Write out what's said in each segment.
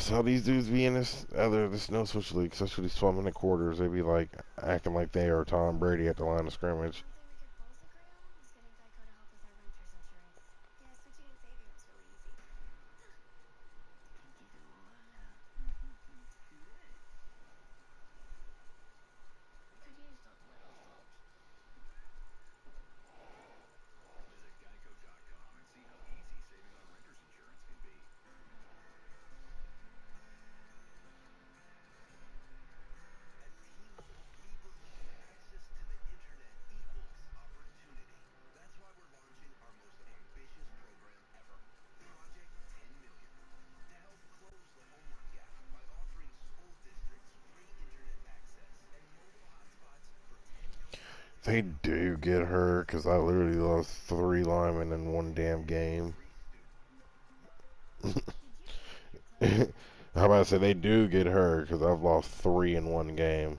So these dudes be in this no switch league, especially swimming the quarters. They be like acting like they are Tom Brady at the line of scrimmage. They do get hurt because I literally lost 3 linemen in one damn game. How about I say they do get hurt because I've lost 3 in one game.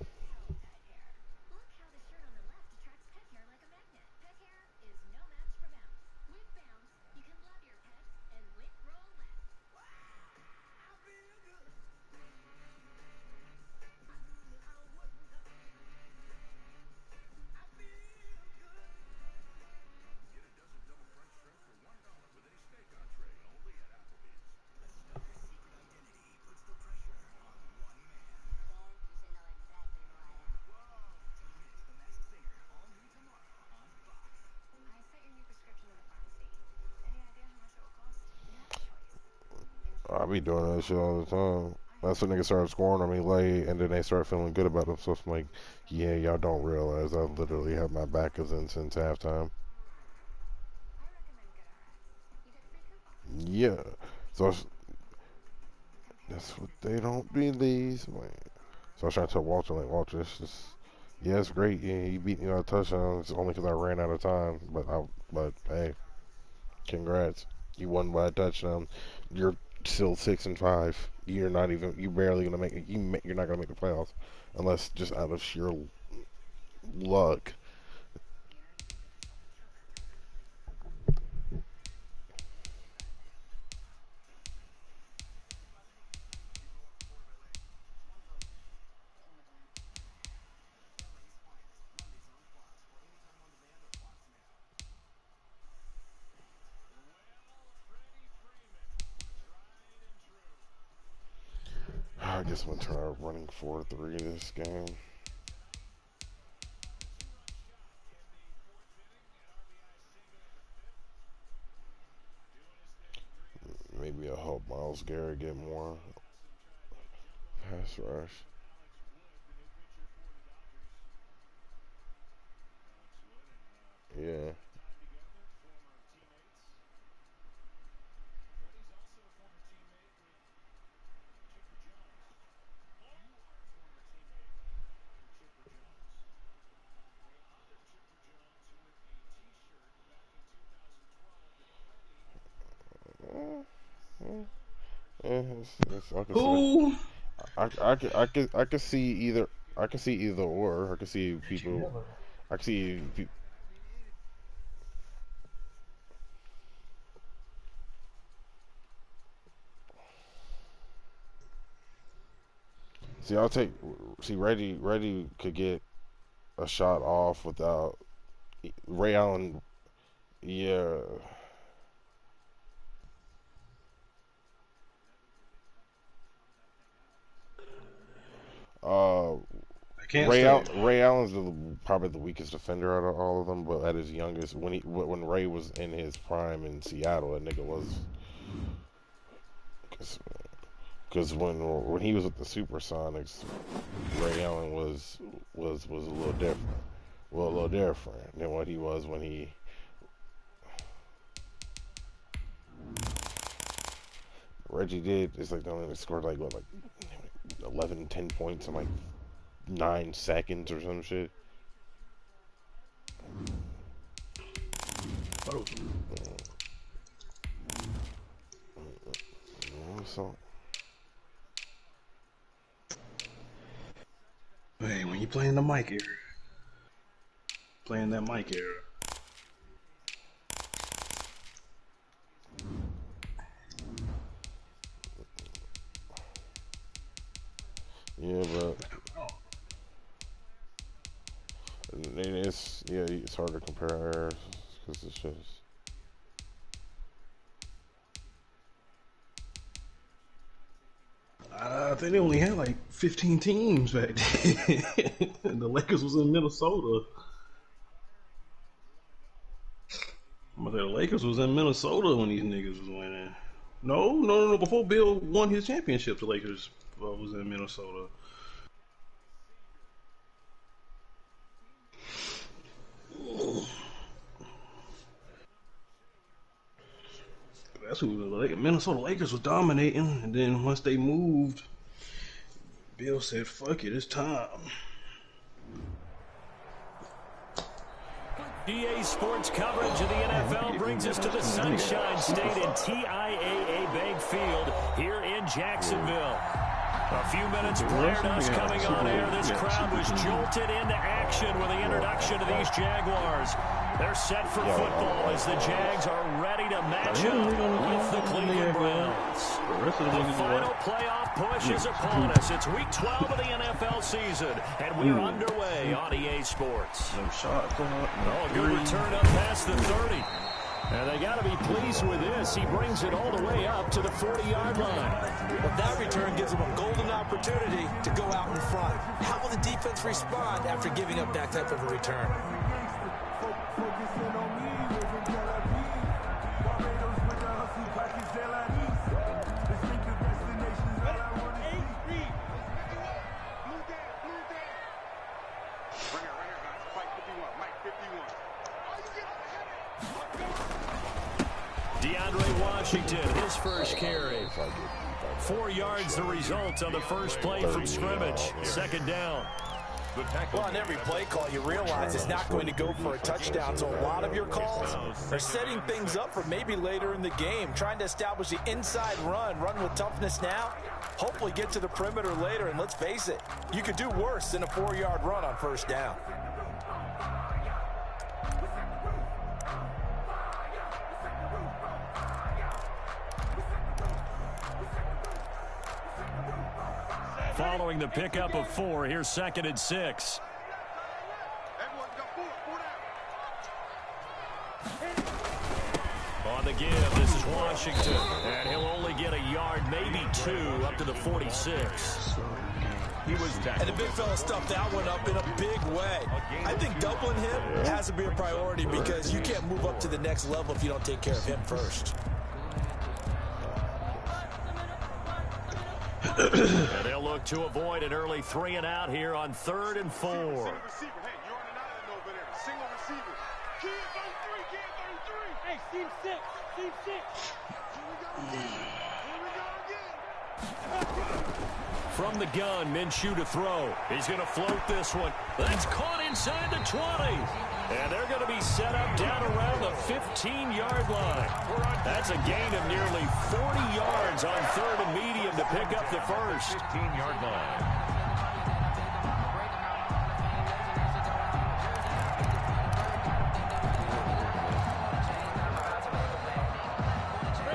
I be doing that shit all the time. That's when niggas started scoring on me late, and then they start feeling good about themselves. I'm like, yeah, y'all don't realize I literally have my back is in since halftime. Yeah. So that's what they don't believe. Man. So I was trying to tell Walter, like, Walter, it's just, yeah, it's great. Yeah, you beat me on a touchdown. It's only because I ran out of time. But hey, congrats. You won by a touchdown. You're still 6-5. You're not even. You barely gonna make it. You're not gonna make the playoffs unless just out of sheer luck. I guess I'm gonna try running 4-3 this game. Maybe I'll help Miles Garrett get more pass rush. Yeah. Eh, eh, I can see. Who? I could see either. I can see either or. I can see people. I can see. See, I'll take. See, Reggie could get a shot off without Ray Allen. Yeah. Uh, I can't stay. Ray Allen's probably the weakest defender out of all of them, but at his youngest, when Ray was in his prime in Seattle, that nigga was. Because when he was with the Supersonics, Ray Allen was a little different. Well, a little different than what he was when he. Reggie did. It's like they only scored like what, like 11, 10 points in like 9 seconds or some shit. Oh. So Hey, when you playing the mic era, playing that mic era. Yeah, but it's hard to compare because it's just. I think they only had like 15 teams back then. The Lakers was in Minnesota. The Lakers was in Minnesota when these niggas was winning. No. Before Bill won his championship, the Lakers was in Minnesota. That's who the Minnesota Lakers was dominating, and then once they moved, Bill said, "Fuck it, it's time." EA Sports coverage of the NFL brings us to the Sunshine State and TIAA Bank Field here in Jacksonville. A few minutes prior to us coming on air, this crowd was jolted into action with the introduction of these Jaguars. They're set for football as the Jags are ready to match up with the Cleveland Browns. The final playoff push is upon us. It's week 12 of the NFL season, and we're underway on EA Sports. No good return up past the 30. And they got to be pleased with this. He brings it all the way up to the 40-yard line. Well, that return gives them a golden opportunity to go out in front. How will the defense respond after giving up that type of a return? DeAndre Washington, his first carry. 4 yards the result on the first play from scrimmage. Second down. Well, on every play call, you realize it's not going to go for a touchdown. So a lot of your calls are setting things up for maybe later in the game, trying to establish the inside run with toughness now, hopefully get to the perimeter later. And let's face it, you could do worse than a 4-yard run on first down. Following the pickup of 4, here's 2nd and 6. On the give, this is Washington. And he'll only get a yard, maybe 2, up to the 46. And the big fella stuffed that one up in a big way. I think doubling him has to be a priority because you can't move up to the next level if you don't take care of him first. And they'll look to avoid an early 3 and out here on 3rd and 4. From the gun, Minshew to throw. He's going to float this one. That's caught inside the 20. And they're going to be set up down around the 15-yard line. That's a gain of nearly 40 yards on 3rd and medium to pick up the first. 15-yard line.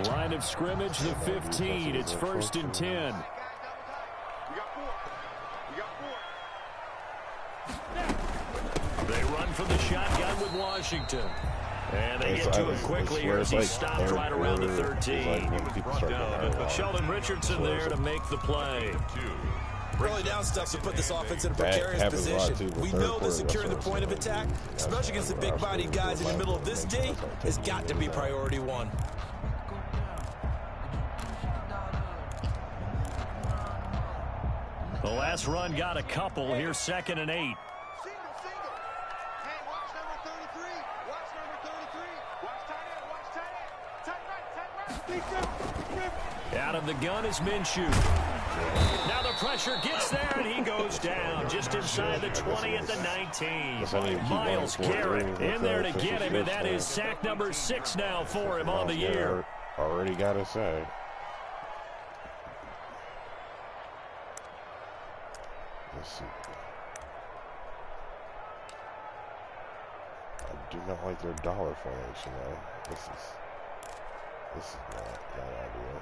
Line of scrimmage, the 15. It's 1st and 10. They run from the shotgun with Washington. And they get to him quickly here as he stopped right around the 13. Sheldon Richardson there to make the play. Early down stuff to put this offense in a precarious position. We know that securing the point of attack, especially against the big-bodied guys in the middle of this D, has got to be priority 1. The last run got a couple. Here's 2nd and 8. Out of the gun is Minshew. Now the pressure gets there, and he goes down just inside the 20 at the 19. Myles Garrett in there to get him, and that is sack number 6 now for him on the year. Already got to say. Let's see. I do not like their dollar formation, though. This is not ideal.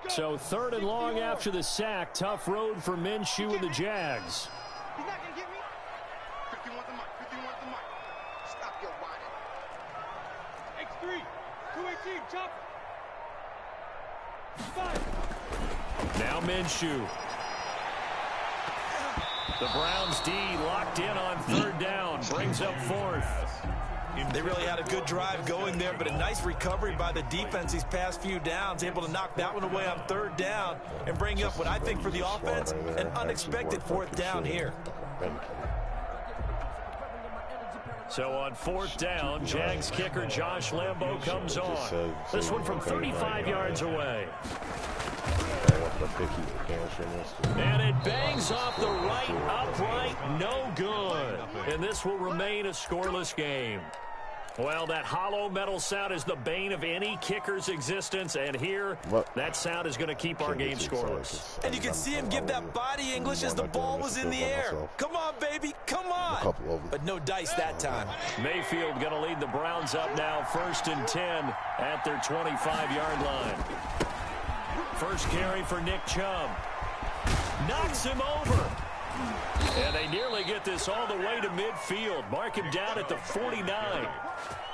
So 3rd and long after the sack. Tough road for Minshew and the Jags. He's not going to get me. 51 the mic. 51 the mic. Stop your whining. X3. 218. Chop. 5. Now Minshew. The Browns D locked in on 3rd down. Brings up 4th. They really had a good drive going there, but a nice recovery by the defense these past few downs, able to knock that one away on 3rd down and bring up what I think for the offense, an unexpected 4th down here. So on 4th down, Jags kicker Josh Lambo comes on. This one from 35 yards away. And it bangs off the right upright, no good. And this will remain a scoreless game. Well, that hollow metal sound is the bane of any kicker's existence, and here, that sound is going to keep our game scoreless. And you can see him give that body English as the ball was in the air. Come on, baby, come on. But no dice that time. Mayfield going to lead the Browns up now, 1st and 10 at their 25-yard line. First carry for Nick Chubb. Knocks him over. And they nearly get this all the way to midfield. Mark him down at the 49.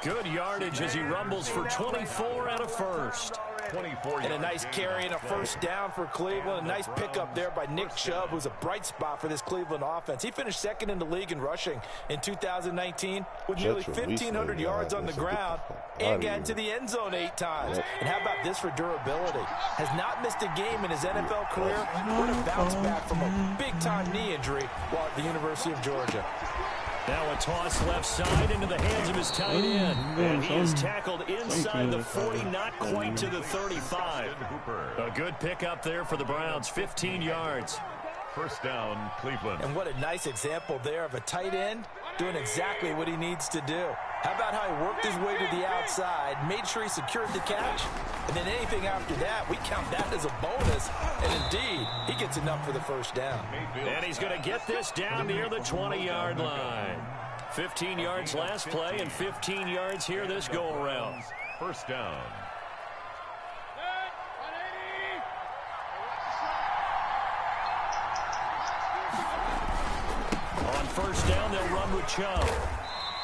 Good yardage as he rumbles for 24 and a first. And a nice carry and a 1st down for Cleveland. A nice pickup there by Nick Chubb, who's a bright spot for this Cleveland offense. He finished 2nd in the league in rushing in 2019 with nearly 1,500 yards on the ground and got into the end zone 8 times. And how about this for durability? Has not missed a game in his NFL career. What a bounce back from a big-time knee injury while at the University of Georgia. Now a toss left side into the hands of his tight end. And he is tackled inside the 40, not quite to the 35. A good pickup there for the Browns, 15 yards. 1st down, Cleveland. And what a nice example there of a tight end doing exactly what he needs to do. How about how he worked his way to the outside, made sure he secured the catch, and then anything after that, we count that as a bonus. And indeed, he gets enough for the 1st down. And he's going to get this down near the 20-yard line. 15 yards last play and 15 yards here this go-around. 1st down. On 1st down, they'll run with Chubb.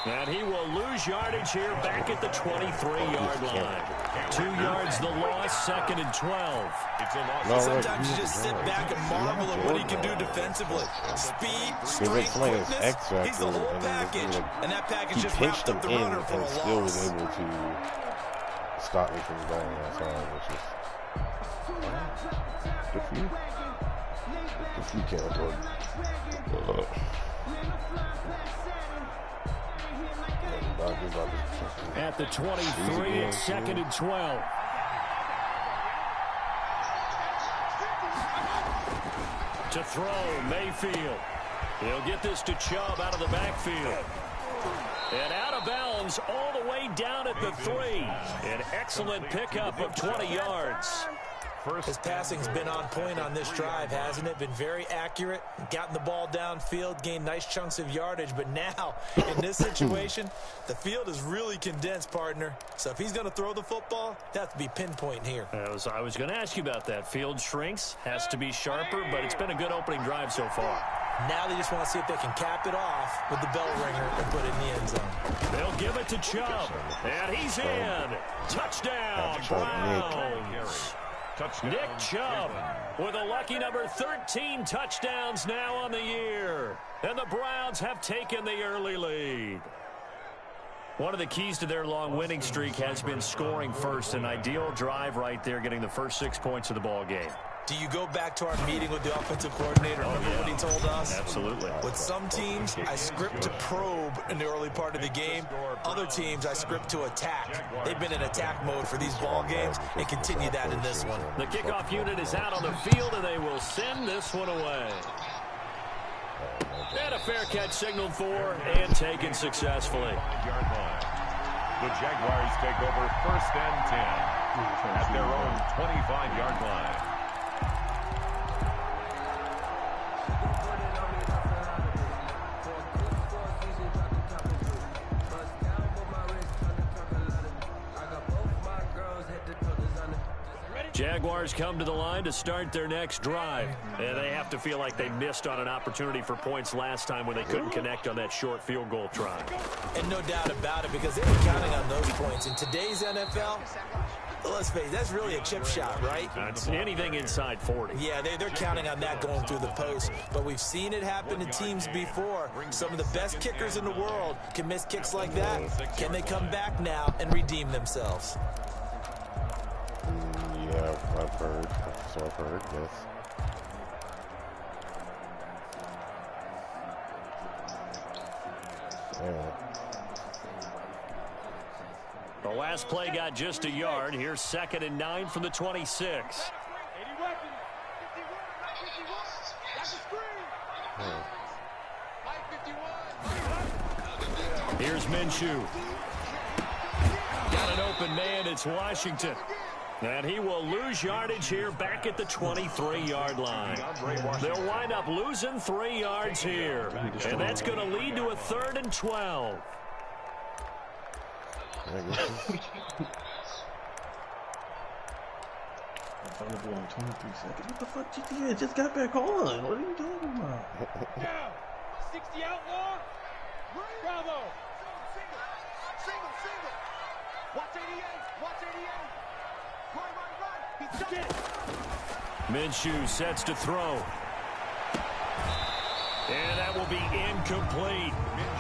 And he will lose yardage here back at the 23-yard line. 2 yards the loss, 2nd and 12. Sometimes you just sit back and marvel at what he can do defensively. Speed, strength, quickness, he's the whole package. And that package just wrapped up the runner for a loss. Still was able to stop me from going outside, which is good for you. If you can't afford at the 23, it's 2nd and 12. To throw, Mayfield. He'll get this to Chubb out of the backfield. And out of bounds all the way down at the 3. An excellent pickup of 20 yards. His passing's been on point on this drive, hasn't it? Been very accurate, gotten the ball downfield, gained nice chunks of yardage. But now, in this situation, the field is really condensed, partner. So if he's going to throw the football, it has to be pinpoint here. I was going to ask you about that. Field shrinks, has to be sharper, but it's been a good opening drive so far. Now they just want to see if they can cap it off with the bell ringer and put it in the end zone. They'll give it to Chubb, and he's in. Touchdown, Browns. Nick Chubb with a lucky number 13 touchdowns now on the year. And the Browns have taken the early lead. One of the keys to their long winning streak has been scoring first. An ideal drive right there, getting the first 6 points of the ball game. Do you go back to our meeting with the offensive coordinator? Remember what he told us? Absolutely. With some teams, I script to probe in the early part of the game. Other teams, I script to attack. They've been in attack mode for these ball games and continue that in this one. The kickoff unit is out on the field, and they will send this one away. And a fair catch signaled for and taken successfully. The Jaguars take over 1st and 10 at their own 25-yard line. Jaguars come to the line to start their next drive. And they have to feel like they missed on an opportunity for points last time when they couldn't connect on that short field goal try. And no doubt about it, because they were counting on those points. In today's NFL, let's face it, that's really a chip shot, right? It's anything inside 40. Yeah, they're counting on that going through the post. But we've seen it happen to teams before. Some of the best kickers in the world can miss kicks like that. Can they come back now and redeem themselves? Yeah, I've heard. So I've heard, yes. Yeah. The last play got just a yard. Here's 2nd and 9 from the 26. Here's Minshew. Got an open man. It's Washington. And he will lose yardage here back at the 23-yard line. They'll wind up losing 3 yards here. And that's going to lead to a 3rd and 12. What the fuck, GTA just got back on? What are you talking about? Now, 60 outlaw. Bravo. Single. Watch 88. Run. He's got it. Minshew sets to throw. And that will be incomplete.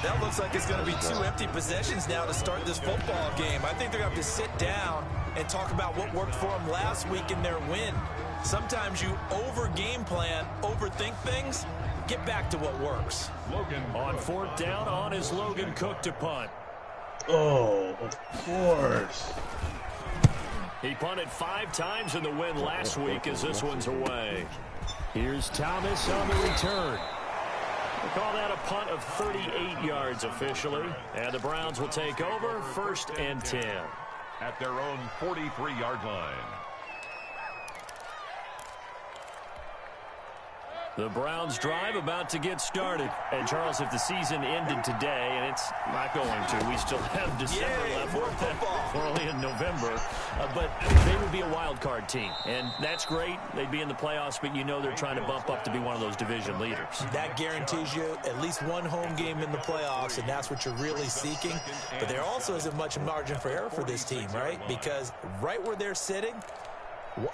That looks like it's going to be 2 empty possessions now to start this football game. I think they're going to have to sit down and talk about what worked for them last week in their win. Sometimes you over-game plan, overthink things. Get back to what works. Logan on 4th down on is Logan Cook to punt. Oh, of course. He punted 5 times in the win last week as this one's away. Here's Thomas on the return. We call that a punt of 38 yards officially. And the Browns will take over 1st and 10. At their own 43-yard line. The Browns drive about to get started. And, Charles, if the season ended today, and it's not going to, we still have December left. We're only in November. But they would be a wild card team. And that's great. They'd be in the playoffs, but you know they're trying to bump up to be one of those division leaders. That guarantees you at least one home game in the playoffs, and that's what you're really seeking. But there also isn't much margin for error for this team, right? Because right where they're sitting,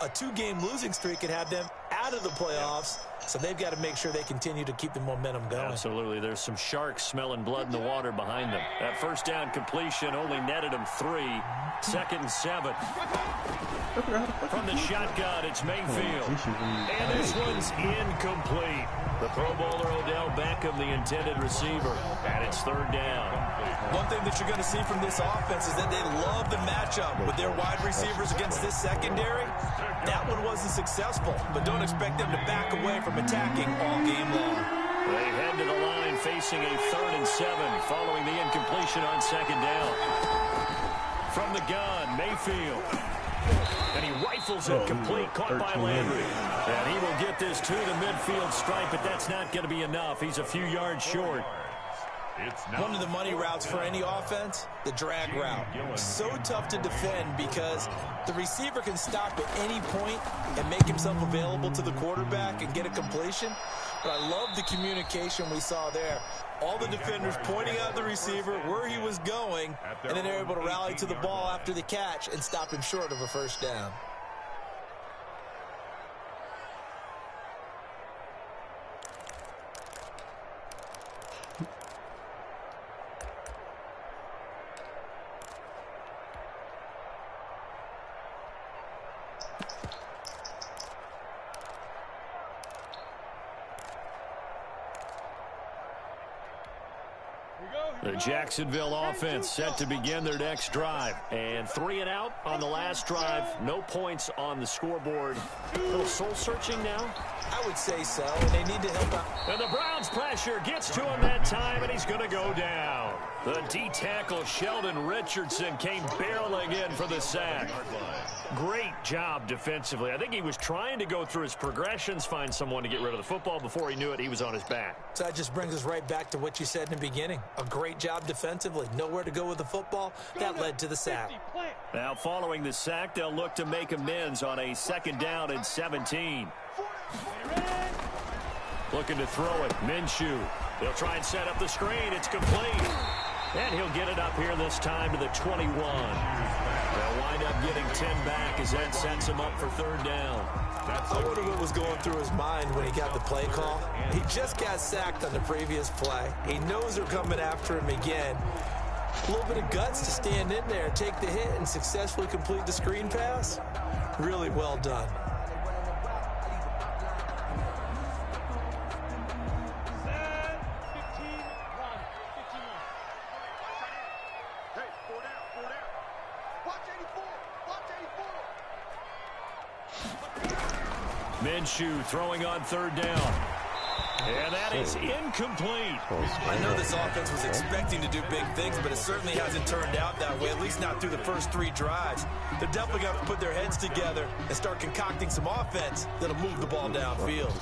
a 2-game losing streak could have them out of the playoffs. So they've got to make sure they continue to keep the momentum going. Absolutely. There's some sharks smelling blood in the water behind them. That 1st down completion only netted them 3. 2nd and 7. From the shotgun, it's Mayfield. And this one's incomplete. The Pro Bowler Odell Beckham, the intended receiver. And it's 3rd down. One thing that you're going to see from this offense is that they love the matchup with their wide receivers against this secondary. That one wasn't successful, but don't expect them to back away from attacking all game long. They head to the line facing a 3rd and 7 following the incompletion on 2nd down. From the gun, Mayfield. And he rifles it complete, caught by Landry. And he will get this to the midfield stripe, but that's not going to be enough. He's a few yards short. One of the money routes for any offense, the drag route. So tough to defend because the receiver can stop at any point and make himself available to the quarterback and get a completion. But I love the communication we saw there. All the defenders pointing out the receiver where he was going, and then they're able to rally to the ball after the catch and stop him short of a 1st down. The Jacksonville offense set to begin their next drive. And 3 and out on the last drive. No points on the scoreboard. A little soul-searching now? I would say so, and they need to help out. And the Browns pressure gets to him that time, and he's going to go down. The D-tackle Sheldon Richardson came barreling in for the sack. Great job defensively. I think he was trying to go through his progressions, find someone to get rid of the football. Before he knew it, he was on his back. So that just brings us right back to what you said in the beginning. A great job defensively. Nowhere to go with the football. That led to the sack. Now, following the sack, they'll look to make amends on a 2nd down and 17. Looking to throw it. Minshew. They'll try and set up the screen. It's complete. And he'll get it up here this time to the 21. They'll wind up getting 10 back as that sets him up for 3rd down. I wonder what was going through his mind when he got the play call. He just got sacked on the previous play. He knows they're coming after him again. A little bit of guts to stand in there, take the hit, and successfully complete the screen pass. Really well done. Minshew throwing on 3rd down. And that is incomplete. I know this offense was expecting to do big things, but it certainly hasn't turned out that way, at least not through the first 3 drives. They're definitely going to put their heads together and start concocting some offense that'll move the ball downfield.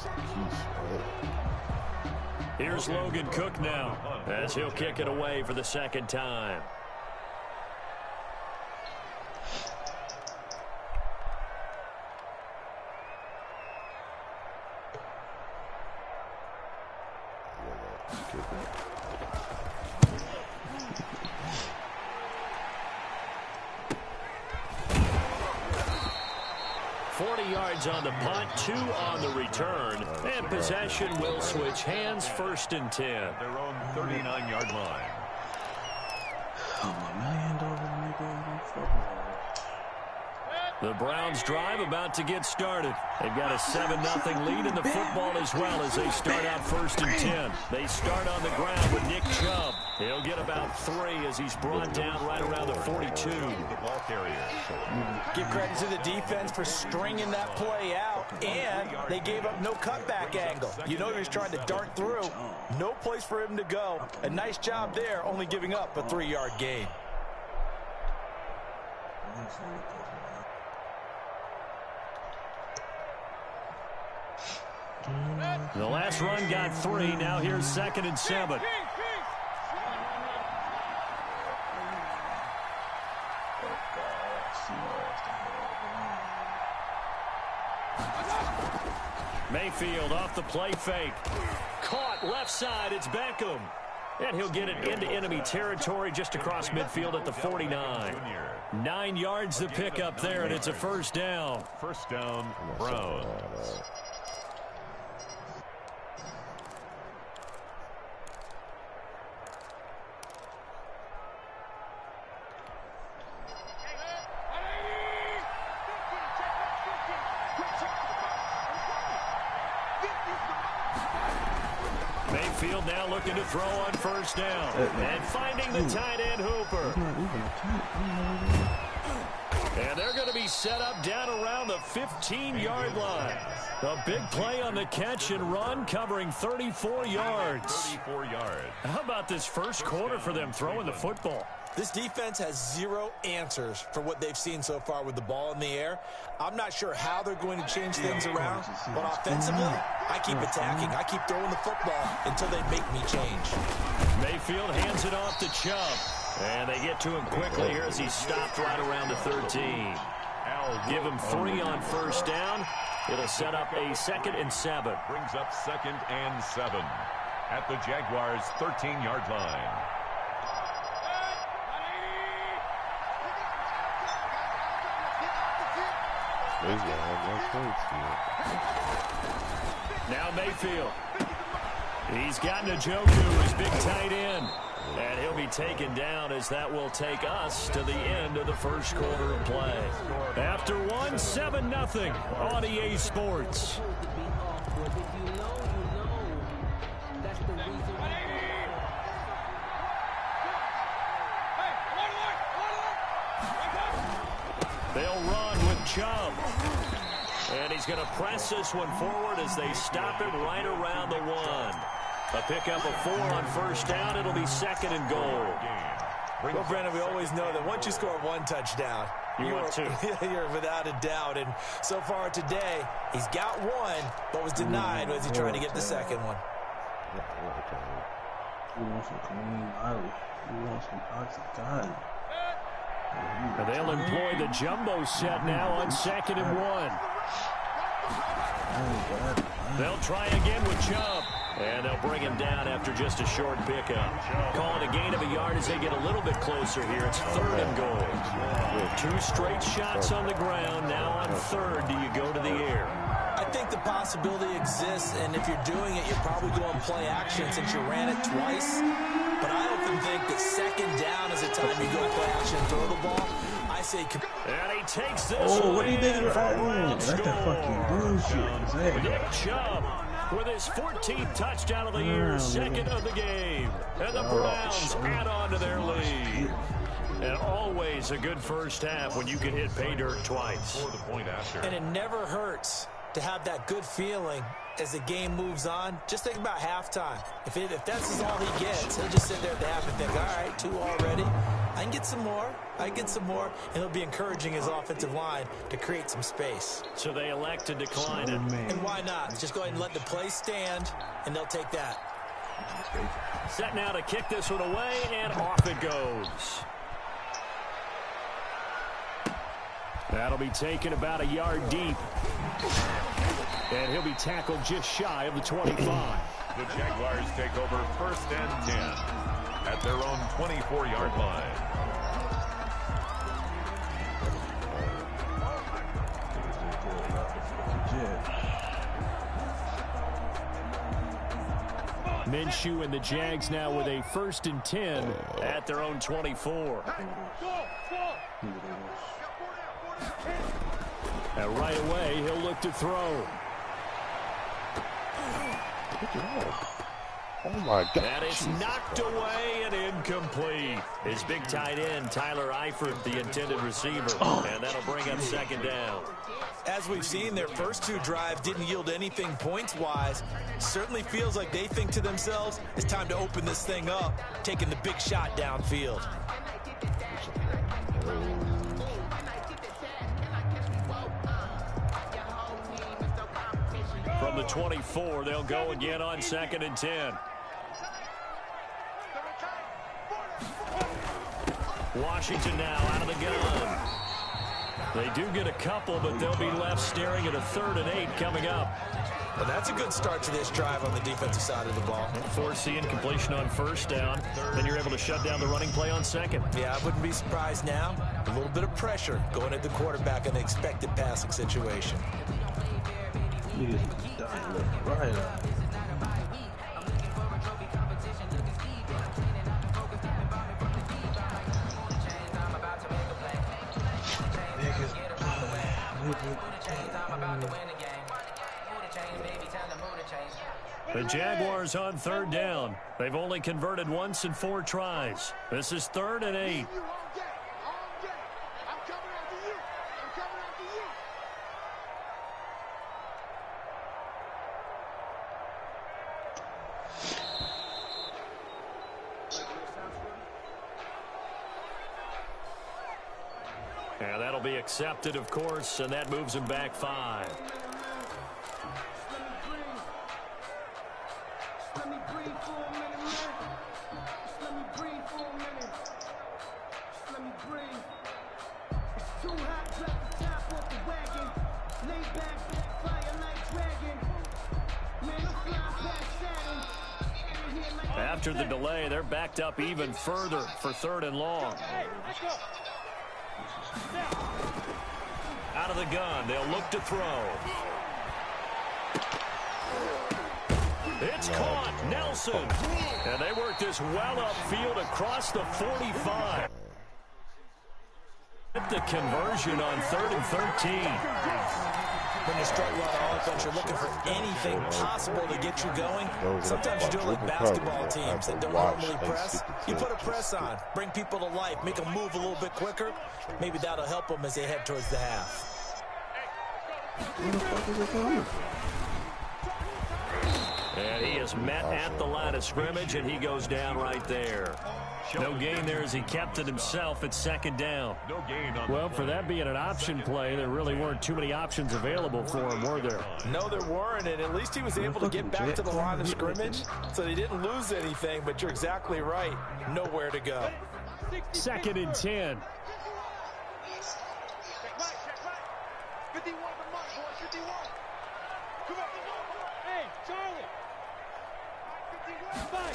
Here's Logan Cook now as he'll kick it away for the 2nd time. On the punt, 2 on the return, and possession will switch hands. 1st and 10. Their own 39-yard line. The Browns drive about to get started. They've got a 7-0 lead in the football as well as they start out 1st and 10. They start on the ground with Nick Chubb. He'll get about 3 as he's brought down right around the 42. The ball carrier. Give credit to the defense for stringing that play out, and they gave up no cutback angle. You know he was trying to dart through. No place for him to go. A nice job there, only giving up a 3-yard gain. The last run got 3. Now here's 2nd and 7. Mayfield off the play fake. Caught left side. It's Beckham. And he'll get it into enemy territory just across midfield at the 49. 9 yards to pick up there, and it's a 1st down. 1st down, Browns. Mayfield now looking to throw on 1st down. And finding the tight end Hooper. And they're going to be set up down around the 15-yard line. A big play on the catch and run, covering 34 yards. 34 yards. How about this first quarter for them throwing the football? This defense has 0 answers for what they've seen so far with the ball in the air. I'm not sure how they're going to change things around, but offensively, I keep attacking. I keep throwing the football until they make me change. Mayfield hands it off to Chubb. And they get to him quickly here as he's stopped right around the 13. Give him 3 on 1st down. It'll set up a 2nd and 7. Brings up 2nd and 7 at the Jaguars' 13-yard line. Now Mayfield. He's got Njoku, his big tight end. And he'll be taken down as that will take us to the end of the first quarter of play. After 7-0 on EA Sports. They'll run with Chubb. And he's going to press this one forward as they stop it right around the 1. A pickup of 4 on 1st down. It'll be 2nd and goal. Well, Brandon, we always know that once you score 1 touchdown, You want two. You're without a doubt. And so far today, he's got one, but was denied as he tried to get the second one. You want some clean Miley. You want some Oxycontin. And they'll employ the jumbo set now on 2nd and 1. They'll try again with Chubb. And they'll bring him down after just a short pickup. Call it a gain of a yard as they get a little bit closer here. It's 3rd and goal. 2 straight shots on the ground. Now on 3rd, do you go to the air? I think the possibility exists, and if you're doing it, you're probably going play action since you ran it twice. But I often think that 2nd down is the time you go play action and throw the ball. I say... And he takes this. Oh, what do you think? That's that fucking bullshit. Nick Chubb with his 14th touchdown of the year, 2nd of the game. And the Browns add on to their lead. And always a good first half when you can hit pay dirt twice. For the point after. And it never hurts to have that good feeling as the game moves on. Just think about halftime. If that's all he gets, he'll just sit there at the half and think, all right, 2 already. I can get some more. I can get some more. And he'll be encouraging his offensive line to create some space. So they elect to decline it. And why not? Just go ahead and let the play stand, and they'll take that. Set now to kick this one away, and off it goes. That'll be taken about a yard deep. And he'll be tackled just shy of the 25. The Jaguars take over 1st and 10 at their own 24-yard line. Minshew and the Jags now with a 1st and 10 at their own 24. And right away, he'll look to throw. Oh, my God. And it's knocked away and incomplete. His big tight end, Tyler Eifert, the intended receiver. And that'll bring up 2nd down. As we've seen, their first 2 drives didn't yield anything points-wise. Certainly feels like they think to themselves, it's time to open this thing up, taking the big shot downfield. From the 24, they'll go again on 2nd and 10. Washington now out of the gun. They do get a couple, but they'll be left staring at a 3rd and 8 coming up. Well, that's a good start to this drive on the defensive side of the ball. Force the incompletion on 1st down. Then you're able to shut down the running play on 2nd. Yeah, I wouldn't be surprised now. A little bit of pressure going at the quarterback in the expected passing situation. Right. The Jaguars on 3rd down. They've only converted once in 4 tries. This is 3rd and 8. And that'll be accepted, of course, and that moves him back 5. After the delay, they're backed up even further for 3rd and long. Out of the gun, they'll look to throw. It's caught, Nelson. And they work this well upfield across the 45. The conversion on 3rd and 13. When you struggle on offense, you're looking for anything possible to get you going. Sometimes you do it like basketball teams that don't normally press. You put a press on, bring people to life, make them move a little bit quicker. Maybe that'll help them as they head towards the half. And he has met at the line of scrimmage, and he goes down right there. No gain there as he kept it himself at second down. No gain on Well, for that being an option play, there really weren't too many options available for him, were there? No, there weren't, and at least he was able to get back to the line of scrimmage, so he didn't lose anything, but you're exactly right. Nowhere to go. 2nd and 10. 51 the mark, boys, 51. Come on. Hey, Charlie. 51.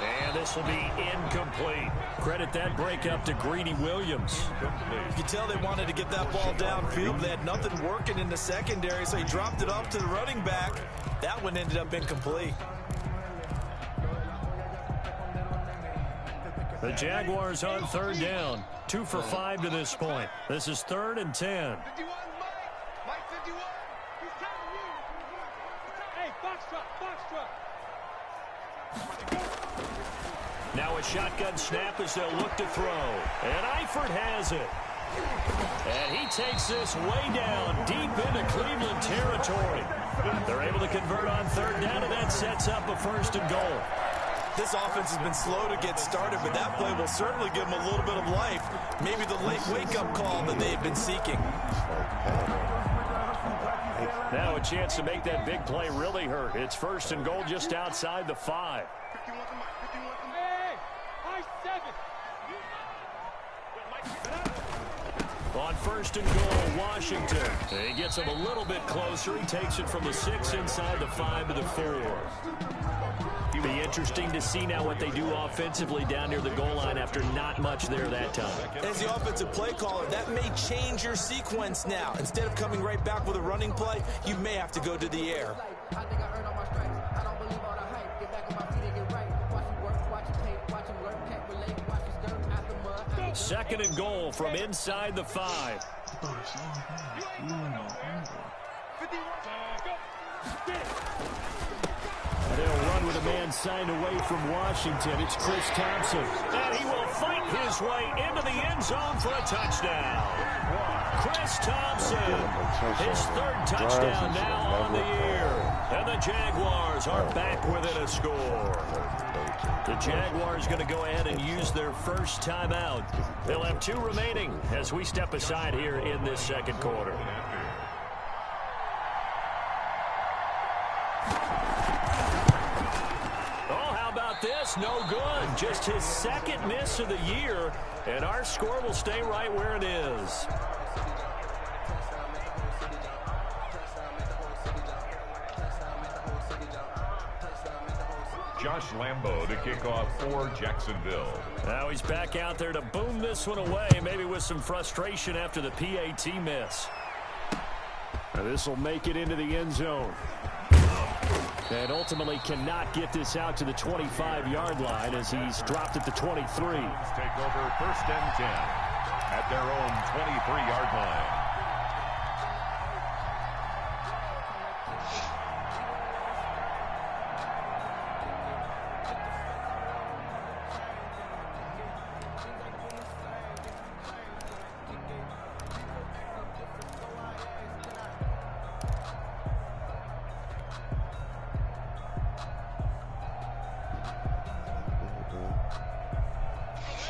And this will be incomplete. Credit that breakup to Greedy Williams. You can tell they wanted to get that ball downfield. They had nothing working in the secondary, so he dropped it off to the running back. That one ended up incomplete. The Jaguars on 3rd down. 2 for 5 to this point. This is 3rd and 10. 51, Mike 51. He's telling you. Hey, box truck. Now a shotgun snap as they'll look to throw. And Eifert has it. And he takes this way down deep into Cleveland territory. They're able to convert on 3rd down, and that sets up a 1st and goal. This offense has been slow to get started, but that play will certainly give them a little bit of life. Maybe the late wake-up call that they've been seeking. Now a chance to make that big play really hurt. It's 1st and goal just outside the 5. 51 the mark, 51 the mark. Hey, I 7. On 1st and goal, Washington. He gets him a little bit closer. He takes it from the 6 inside the 5 to the 4. It'll be interesting to see now what they do offensively down near the goal line after not much there that time. As the offensive play caller, that may change your sequence now. Instead of coming right back with a running play, you may have to go to the air. 2nd and goal from inside the 5. They'll run with a man signed away from Washington. It's Chris Thompson. And he will fight his way into the end zone for a touchdown. Chris Thompson, his 3rd touchdown now on the year. And the Jaguars are back within a score. The Jaguars going to go ahead and use their 1st timeout. They'll have 2 remaining as we step aside here in this 2nd quarter. This no good. Just his 2nd miss of the year, and our score will stay right where it is. Josh Lambo to kick off for Jacksonville. Now he's back out there to boom this one away, maybe with some frustration after the PAT miss. Now this will make it into the end zone. And ultimately cannot get this out to the 25-yard line as he's dropped at the 23. Take over 1st and 10 at their own 23-yard line.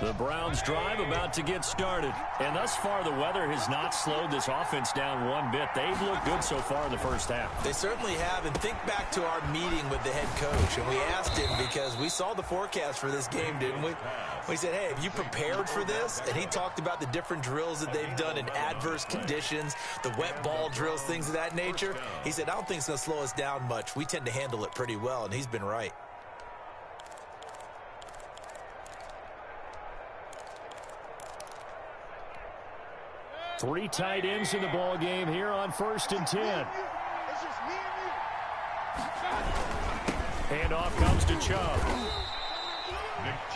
The Browns drive about to get started. And thus far, the weather has not slowed this offense down one bit. They've looked good so far in the 1st half. They certainly have. And think back to our meeting with the head coach. And we asked him because we saw the forecast for this game, didn't we? We said, hey, have you prepared for this? And he talked about the different drills that they've done in adverse conditions, the wet ball drills, things of that nature. He said, I don't think it's going to slow us down much. We tend to handle it pretty well. And he's been right. Three tight ends in the ball game here on 1st and 10. Handoff comes to Chubb.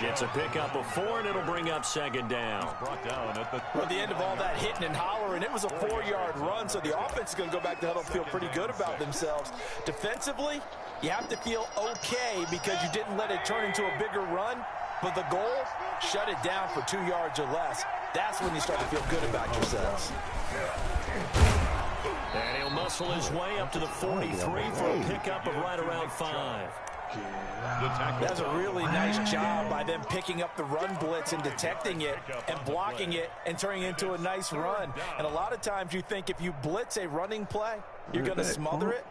Gets a pickup of 4, and it'll bring up 2nd down. Brought down at the end of all that hitting and hollering, it was a 4-yard run, so the offense is going to go back to huddle and feel pretty good about themselves. Defensively, you have to feel okay because you didn't let it turn into a bigger run, but the goal, shut it down for 2 yards or less. That's when you start to feel good about yourselves. And he'll muscle his way up to the 43 for a pickup of right around 5. That's a really nice job by them picking up the run blitz and detecting it and blocking it and turning it into a nice run. And a lot of times you think if you blitz a running play, you're going to smother it.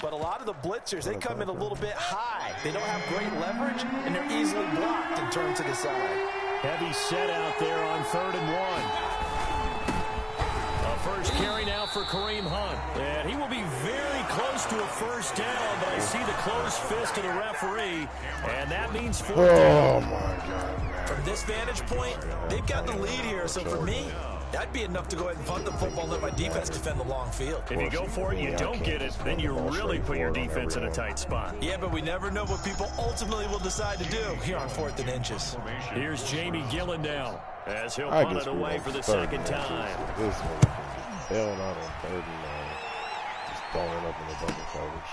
But a lot of the blitzers, they come in a little bit high. They don't have great leverage, and they're easily blocked and turned to the side. Heavy set out there on 3rd and 1. A first carry now for Kareem Hunt. And he will be very close to a first down, but I see the closed fist of the referee, and that means 4th down. Oh, my God, man. From this vantage point, they've got the lead here. So for me, that'd be enough to go ahead and punt the football and let my defense defend the long field. If you go for it and you don't get it, then you really put your defense in a tight spot. Yeah, but we never know what people ultimately will decide to do here on 4th and inches. Here's Jamie Gillen now, as he'll punt it away for the second time. This one, hell not on 3rd and 9. Just throwing it up in the double coverage.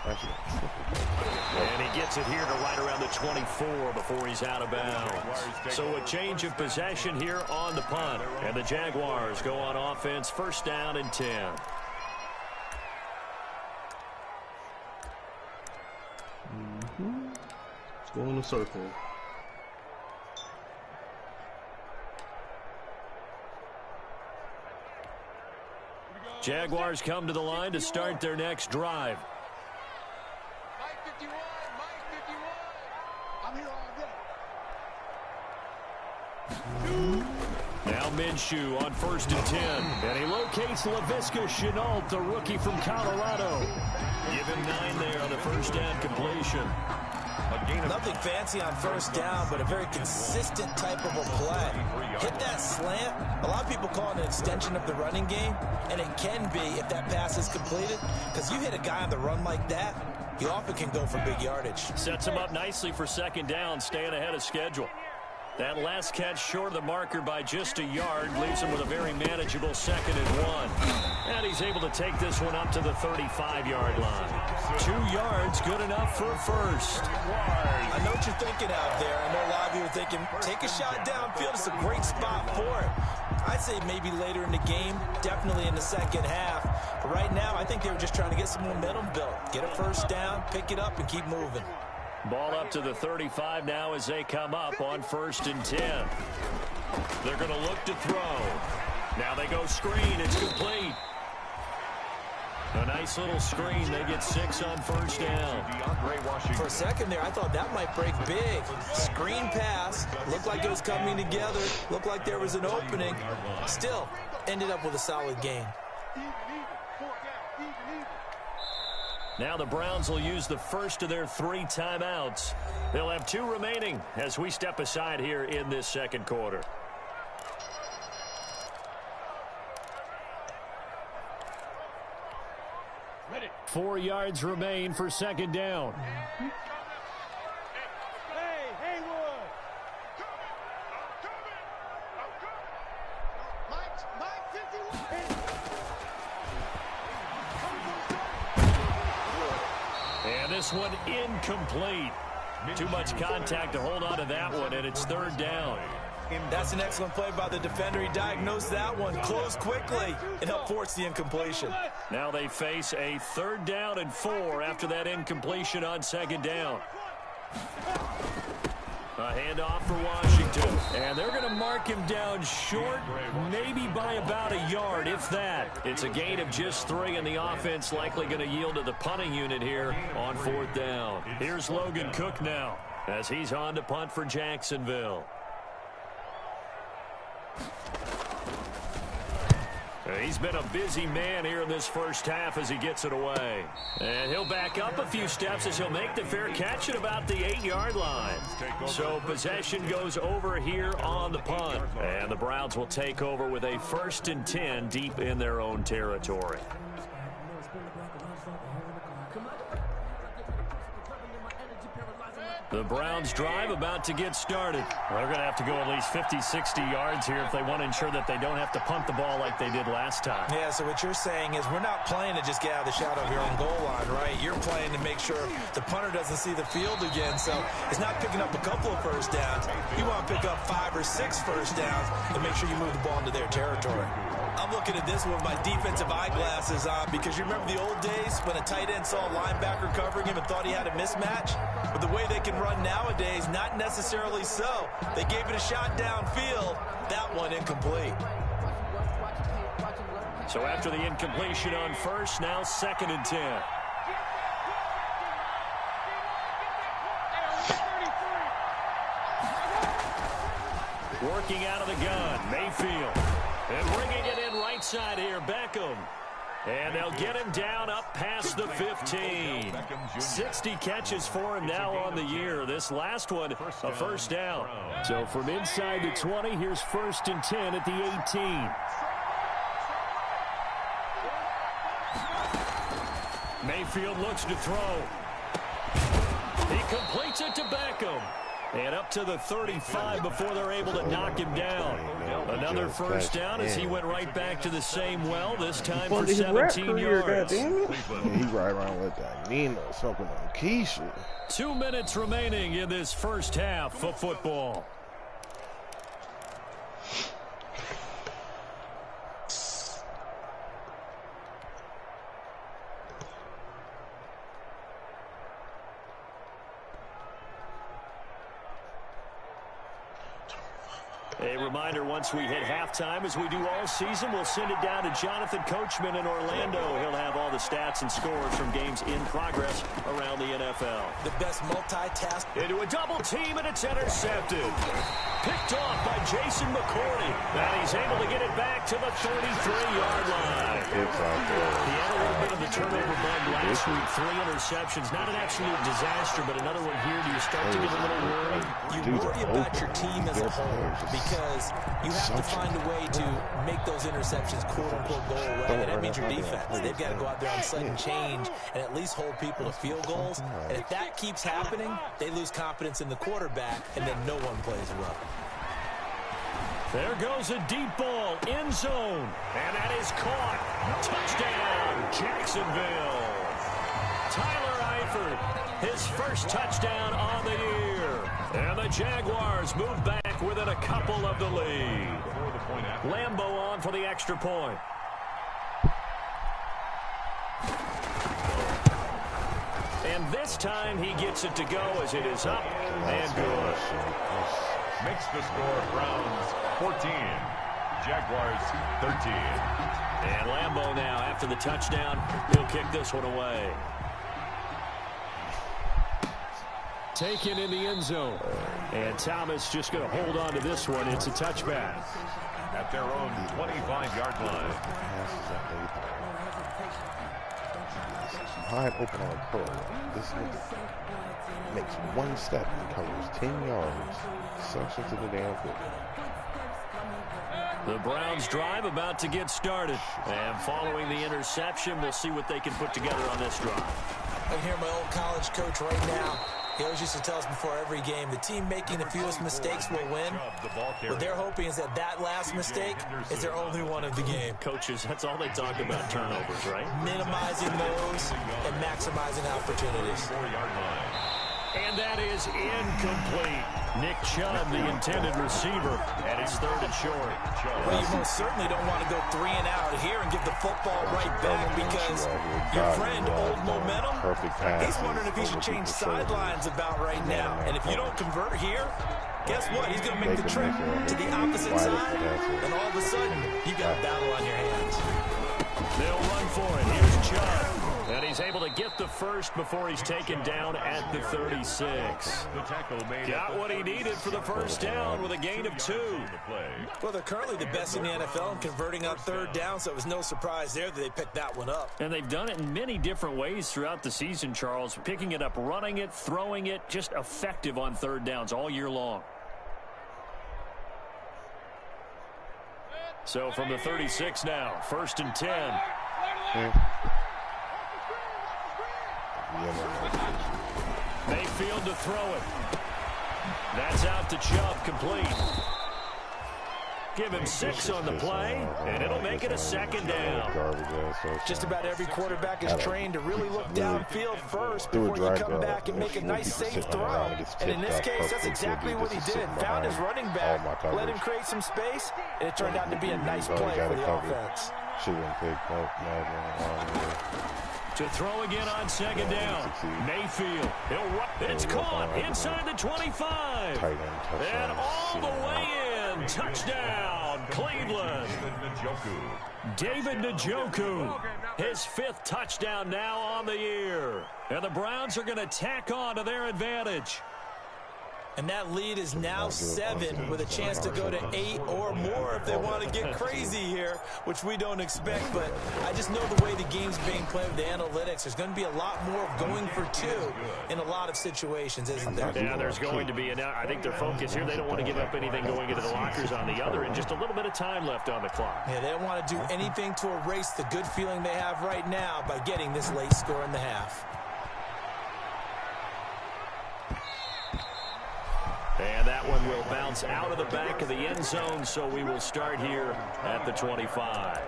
And he gets it here to right around the 24 before he's out of bounds. So a change of possession here on the punt. And the Jaguars go on offense, 1st down and 10. Let's go in the circle. Jaguars come to the line to start their next drive. Mike 51, Mike 51. I'm here all day. Now Minshew on 1st and 10. And he locates Laviska Shenault, the rookie from Colorado. Give him 9 there on the first down completion. Nothing fancy on 1st down, but a very consistent type of a play. Hit that slant. A lot of people call it an extension of the running game, and it can be if that pass is completed, because you hit a guy on the run like that, he often can go for big yardage. Sets him up nicely for 2nd down, staying ahead of schedule. That last catch short of the marker by just a yard leaves him with a very manageable 2nd and 1. And he's able to take this one up to the 35-yard line. 2 yards, good enough for a first. I know what you're thinking out there. I know a lot of you are thinking, take a shot downfield. It's a great spot for it. I'd say maybe later in the game, definitely in the second half. But right now, I think they were just trying to get some momentum built. Get a first down, pick it up, and keep moving. Ball up to the 35 now as they come up on 1st and 10. They're going to look to throw. Now they go screen. It's complete. A nice little screen. They get 6 on 1st down. For a second there, I thought that might break big. Screen pass. Looked like it was coming together. Looked like there was an opening. Still, ended up with a solid gain. Now the Browns will use the first of their 3 timeouts. They'll have 2 remaining as we step aside here in this second quarter. Ready. 4 yards remain for 2nd down. Hey, Haywood! Mike 51! And this one incomplete. Too much contact to hold on to that one, and it's 3rd down. That's an excellent play by the defender. He diagnosed that one, closed quickly, and helped force the incompletion. Now they face a 3rd down and 4 after that incompletion on 2nd down. A handoff for Washington. And they're going to mark him down short, maybe by about a yard, if that. It's a gain of just 3, and the offense likely going to yield to the punting unit here on 4th down. Here's Logan Cook now as he's on to punt for Jacksonville. He's been a busy man here in this first half as he gets it away. And he'll back up a few steps as he'll make the fair catch at about the 8-yard line. So possession goes over here on the punt. And the Browns will take over with a 1st and 10 deep in their own territory. The Browns drive about to get started. They're going to have to go at least 50, 60 yards here if they want to ensure that they don't have to punt the ball like they did last time. Yeah, so what you're saying is we're not playing to just get out of the shadow of your own goal line, right? You're playing to make sure the punter doesn't see the field again. So it's not picking up a couple of first downs. You want to pick up 5 or 6 first downs and make sure you move the ball into their territory. I'm looking at this one with my defensive eyeglasses on because you remember the old days when a tight end saw a linebacker covering him and thought he had a mismatch? But the way they can run nowadays, not necessarily so. They gave it a shot downfield. That one incomplete. So after the incompletion on first, now 2nd and 10. Working out of the gun, Mayfield. And bringing it in right side here, Beckham. And they'll get him down up past the 15. 60 catches for him now on the year. This last one, a first down. So from inside the 20, here's 1st and 10 at the 18. Mayfield looks to throw. He completes it to Beckham. And up to the 35 before they're able to knock him down. Another first down as he went right back to the same well, this time for 17 yards. He right around with that Nino sucking on Keisha. 2 minutes remaining in this first half of football. A reminder, once we hit halftime, as we do all season, we'll send it down to Jonathan Coachman in Orlando. He'll have all the stats and scores from games in progress around the NFL. The best multitask. Into a double team, and it's intercepted. Picked off by Jason McCourty. And he's able to get it back to the 33-yard line. He had a little bit of the turnover bug last week. 3 interceptions. Not an absolute disaster, but another one here. Do you start to get a little worried? You worry about your team as a whole because you have to find a way to make those interceptions quote-unquote go away. And that means your defense. They've got to go out there on sudden change and at least hold people to field goals. And if that keeps happening, they lose confidence in the quarterback, and then no one plays well. There goes a deep ball, end zone, and that is caught. Touchdown, Jacksonville. Tyler Eifert, his first touchdown on the year. And the Jaguars move back within a couple of the lead. Lambeau on for the extra point. And this time he gets it to go as it is up and good. Makes the score Browns 14, Jaguars 13. And Lambeau now, after the touchdown, he'll kick this one away. Taken in the end zone. And Thomas just going to hold on to this one. It's a touchback. At their own 25-yard line. Wide open on Pearl. This nigga makes one step and covers 10 yards. Sucks into the damn field. The Browns drive about to get started. And following the interception, we'll see what they can put together on this drive. I can hear my old college coach right now. He always used to tell us before every game, the team making the fewest mistakes will win. What they're hoping is that that last mistake is their only one of the game. Coaches, that's all they talk about, turnovers, right? Minimizing those and maximizing opportunities. And that is incomplete. Nick Chubb, the intended receiver, and it's 3rd and short. Well, you most certainly don't want to go 3 and out here and give the football right back because your friend, Old Momentum, he's wondering if he should change sidelines about right now. And if you don't convert here, guess what? He's going to make the trip to the opposite side, and all of a sudden, you got a battle on your hands. They'll run for it. Here's Chubb. And he's able to get the first before he's taken down at the 36. Got what he needed for the first down with a gain of 2. Well, they're currently the best in the NFL in converting on 3rd down, so it was no surprise there that they picked that one up. And they've done it in many different ways throughout the season, Charles. Picking it up, running it, throwing it, just effective on 3rd downs all year long. So from the 36 now, 1st and 10. Mayfield to throw it. That's out to Chubb, complete. Give him 6 on the play, and it'll make it a second down. Just about every quarterback is trained to really look downfield first before you come back and make a nice safe throw. And in this case, that's exactly what he did. Found his running back, let him create some space, and it turned out to be a nice play for the offense. To throw again on second down. Mayfield. It's caught inside the 25. And all the way in. Touchdown, Cleveland. David Njoku. His 5th touchdown now on the year. And the Browns are going to tack on to their advantage. And that lead is now 7 with a chance to go to 8 or more if they want to get crazy here, which we don't expect. But I just know the way the game's being played with the analytics, there's going to be a lot more of going for 2 in a lot of situations, isn't there? Yeah, there's going to be. And I think their focus here, they don't want to give up anything going into the lockers on the other, and just a little bit of time left on the clock. Yeah, they don't want to do anything to erase the good feeling they have right now by getting this late score in the half. And that one will bounce out of the back of the end zone, so we will start here at the 25.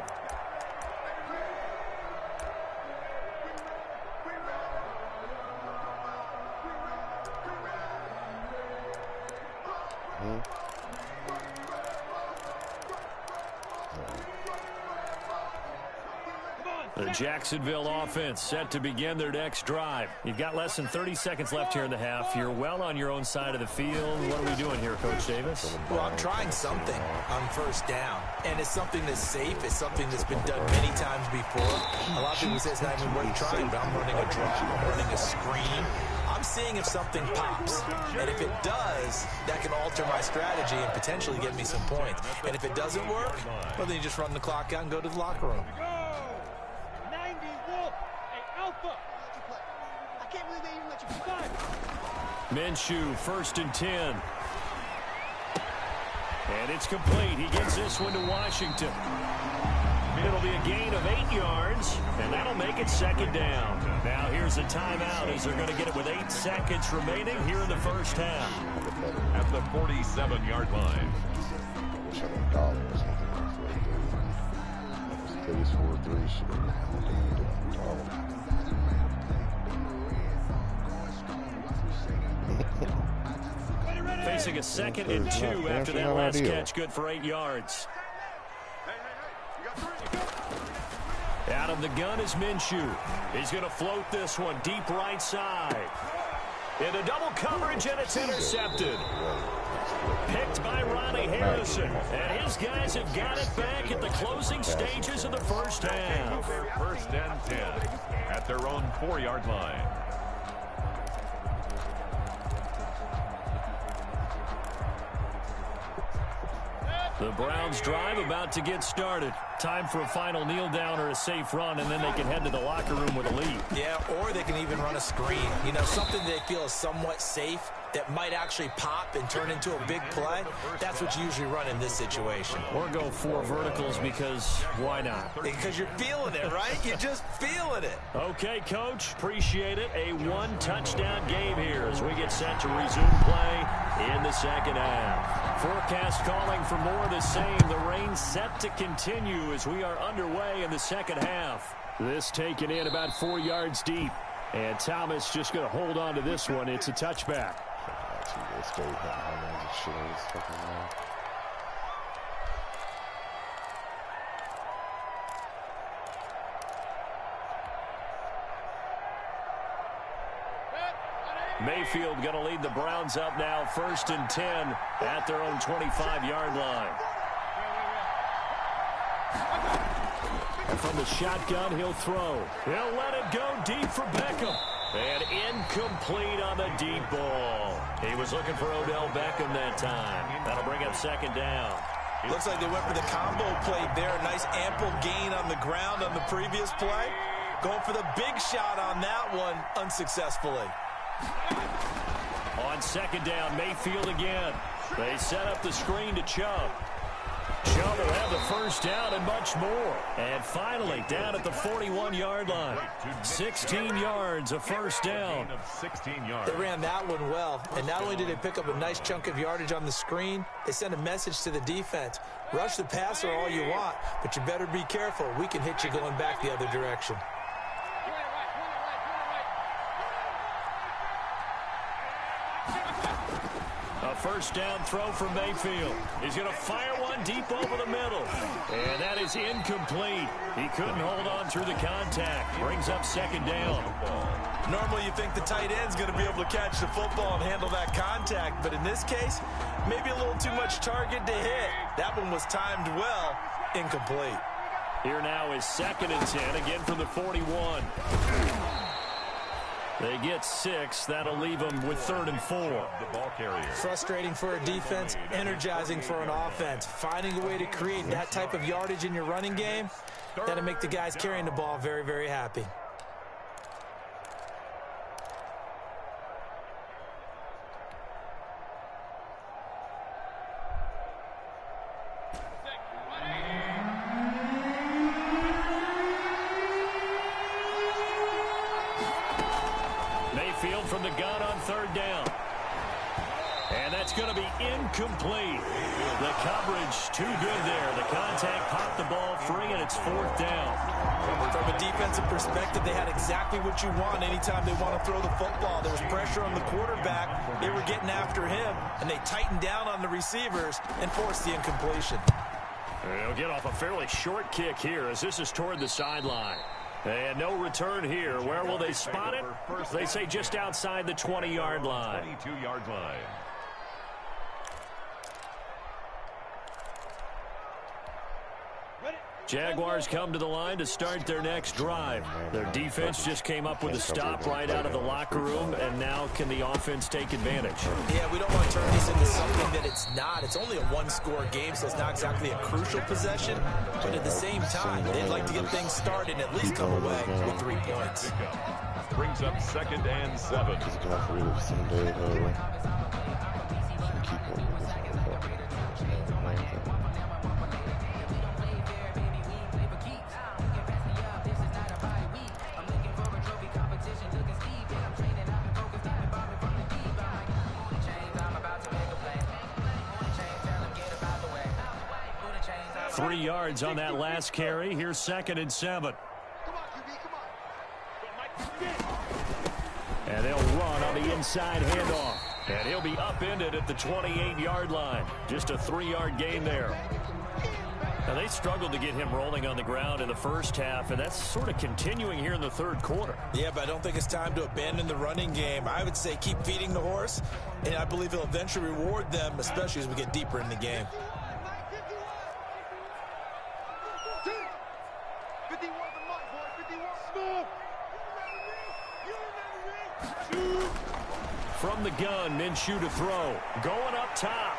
The Jacksonville offense set to begin their next drive. You've got less than 30 seconds left here in the half. You're well on your own side of the field. What are we doing here, Coach Davis? Well, I'm trying something on first down, and it's something that's safe. It's something that's been done many times before. A lot of people say it's not even worth trying, but I'm running a draw. I'm running a screen. I'm seeing if something pops, and if it does, that can alter my strategy and potentially get me some points. And if it doesn't work, well, then you just run the clock out and go to the locker room. Minshew, 1st and 10. And it's complete. He gets this one to Washington. It'll be a gain of 8 yards, and that'll make it second down. Now here's a timeout as they're going to get it with 8 seconds remaining here in the first half. At the 47-yard line. Facing a 2nd and 2 after that last catch, good for 8 yards. Out of the gun is Minshew. He's going to float this one deep right side. Into double coverage, and it's intercepted. Picked by Ronnie Harrison. And his guys have got it back at the closing stages of the first half. 1st and 10 at their own 4-yard line. The Browns drive about to get started. Time for a final kneel down or a safe run, and then they can head to the locker room with a lead. Yeah, or they can even run a screen. You know, something they feel is somewhat safe that might actually pop and turn into a big play. That's what you usually run in this situation. Or go 4 verticals because why not? Because you're feeling it, right? You're just feeling it. Okay, Coach. Appreciate it. A 1-touchdown game here as we get set to resume play in the second half. Forecast calling for more of the same. The rain set to continue as we are underway in the second half. This taken in about 4 yards deep. And Thomas just going to hold on to this one. It's a touchback. Mayfield going to lead the Browns up now, 1st and 10 at their own 25-yard line. And from the shotgun, he'll throw. He'll let it go deep for Beckham. And incomplete on the deep ball. He was looking for Odell Beckham that time. That'll bring up second down. Looks like they went for the combo play there. Nice ample gain on the ground on the previous play. Going for the big shot on that one unsuccessfully. On second down, Mayfield again. They set up the screen to Chubb. Chubb will have the first down and much more. And finally, down at the 41-yard line. 16 yards, a first down. 16 yards. They ran that one well, and not only did they pick up a nice chunk of yardage on the screen, they sent a message to the defense. Rush the passer all you want, but you better be careful. We can hit you going back the other direction. A first down throw from Mayfield. He's going to fire one deep over the middle. And that is incomplete. He couldn't hold on through the contact. Brings up second down. Normally you think the tight end's going to be able to catch the football and handle that contact, but in this case, maybe a little too much target to hit. That one was timed well, incomplete. Here now is 2nd and 10, again from the 41. They get 6. That'll leave them with 3rd and 4. The ball carrier. Frustrating for a defense, energizing for an offense. Finding a way to create that type of yardage in your running game, that'll make the guys carrying the ball very, very happy. Mayfield from the gun on 3rd down. And that's going to be incomplete. The coverage too good there. The contact popped the ball free, and it's 4th down. From a defensive perspective, they had exactly what you want anytime they want to throw the football. There was pressure on the quarterback. They were getting after him, and they tightened down on the receivers and forced the incompletion. They'll get off a fairly short kick here as this is toward the sideline. And no return here. Where will they spot it? They say just outside the 20-yard line. 22-yard line. Jaguars come to the line to start their next drive. Their defense just came up with a stop right out of the locker room, and now can the offense take advantage? Yeah, we don't want to turn this into something that it's not. It's only a one-score game, so it's not exactly a crucial possession. But at the same time, they'd like to get things started and at least come away with 3 points. Brings up 2nd and 7. Three yards on that last carry. Here's 2nd and 7. And they'll run on the inside handoff. And he'll be upended at the 28-yard line. Just a 3-yard gain there. Now, they struggled to get him rolling on the ground in the first half, and that's sort of continuing here in the 3rd quarter. Yeah, but I don't think it's time to abandon the running game. I would say keep feeding the horse, and I believe he'll eventually reward them, especially as we get deeper in the game. From the gun, Minshew to throw. Going up top.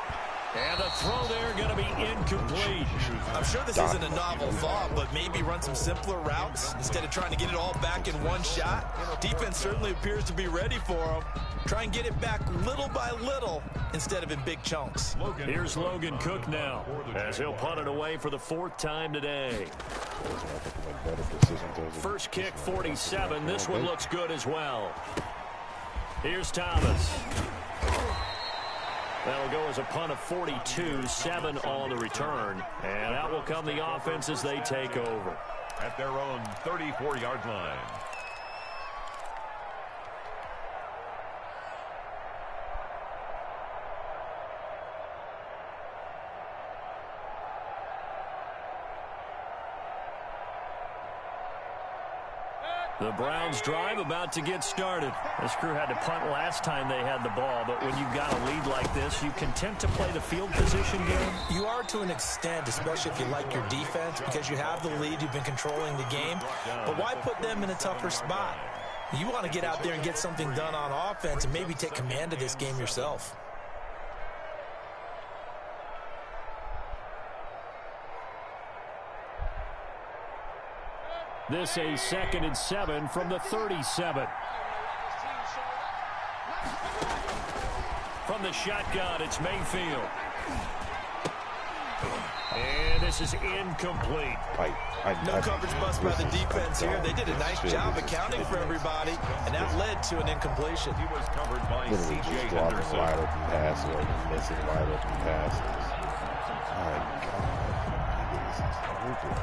And the throw there going to be incomplete. I'm sure this isn't a novel thought, but maybe run some simpler routes instead of trying to get it all back in one shot. Defense certainly appears to be ready for him. Try and get it back little by little instead of in big chunks. Here's Logan Cook now as he'll punt it away for the 4th time today. First kick 47. This one looks good as well. Here's Thomas. That'll go as a punt of 42, 7 on the return. And out will come the offense as they take over. At their own 34-yard line. The Browns drive about to get started. This crew had to punt last time they had the ball, but when you've got a lead like this, you content to play the field position game? You are to an extent, especially if you like your defense, because you have the lead, you've been controlling the game. But why put them in a tougher spot? You want to get out there and get something done on offense and maybe take command of this game yourself. This a 2nd and 7 from the 37. From the shotgun, it's Mayfield. And this is incomplete. No coverage bust by the defense here. They did a nice job accounting for everybody, and that led to an incompletion. He was covered by Literally C.J. just dropping Henderson. wide open passes or missing wide open passes. My God, niggas is open.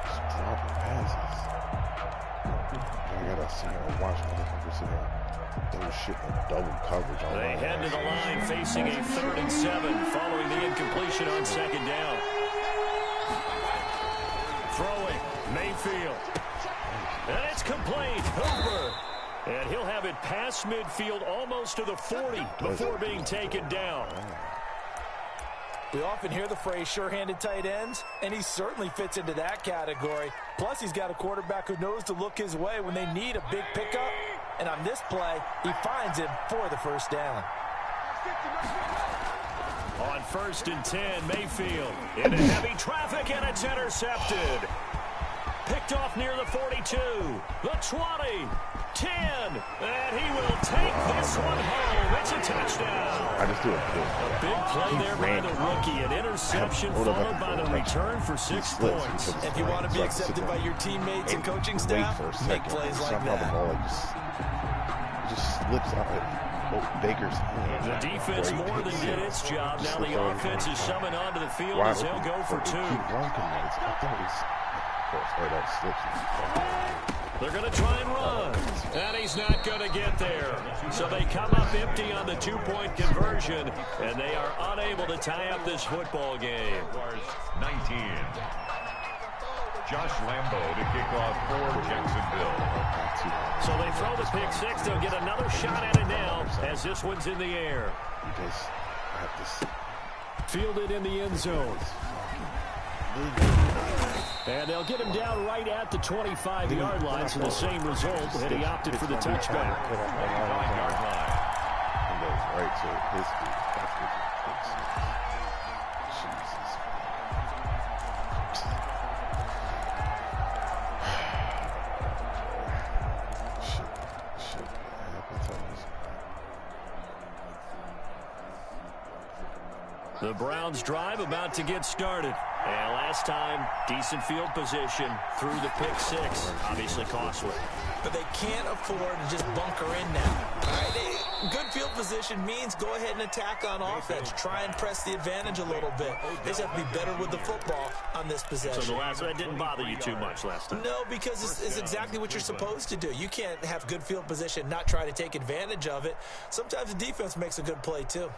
Just dropping passes. I gotta sit here and watch motherfuckers sit here. They were shitting double coverage on They my head to ass. the line facing a 3rd and 7 following the incompletion on 2nd down. Throwing, Mayfield. And it's complete. Hooper. And he'll have it past midfield almost to the 40 before being taken down. We often hear the phrase sure-handed tight ends, and he certainly fits into that category. Plus, he's got a quarterback who knows to look his way when they need a big pickup. And on this play, he finds him for the 1st down. On 1st and 10, Mayfield into heavy traffic, and it's intercepted. Picked off near the 42, the 20, 10, and he will take this one home. It's a touchdown. I just do it. A big play there by the rookie. An interception followed by the return for 6 points. If you want to be accepted by your teammates and coaching staff, make plays like that. Just slips out. Baker's hand. The defense more than did its job. Now the offense is summoned onto the field as they'll go for 2. They're going to try and run. And he's not going to get there. So they come up empty on the 2-point conversion, and they are unable to tie up this football game. 19. Josh Lambo to kick off for Jacksonville. So they throw the pick 6. They'll get another shot at it now as this one's in the air. Fielded in the end zone. And they'll get him down right at the 25-yard line, so the same result, and he opted for the touchback. 25-yard line. And goes right to his feet. That's what Jesus. Shit. The Browns drive about to get started. And last time, decent field position through the pick 6. Obviously costly. But they can't afford to just bunker in now. All right, good field position means go ahead and attack on offense. Try and press the advantage a little bit. They just have to be better with the football on this possession. So the last one didn't bother you too much last time? No, because it's exactly what you're supposed to do. You can't have good field position, not try to take advantage of it. Sometimes the defense makes a good play, too.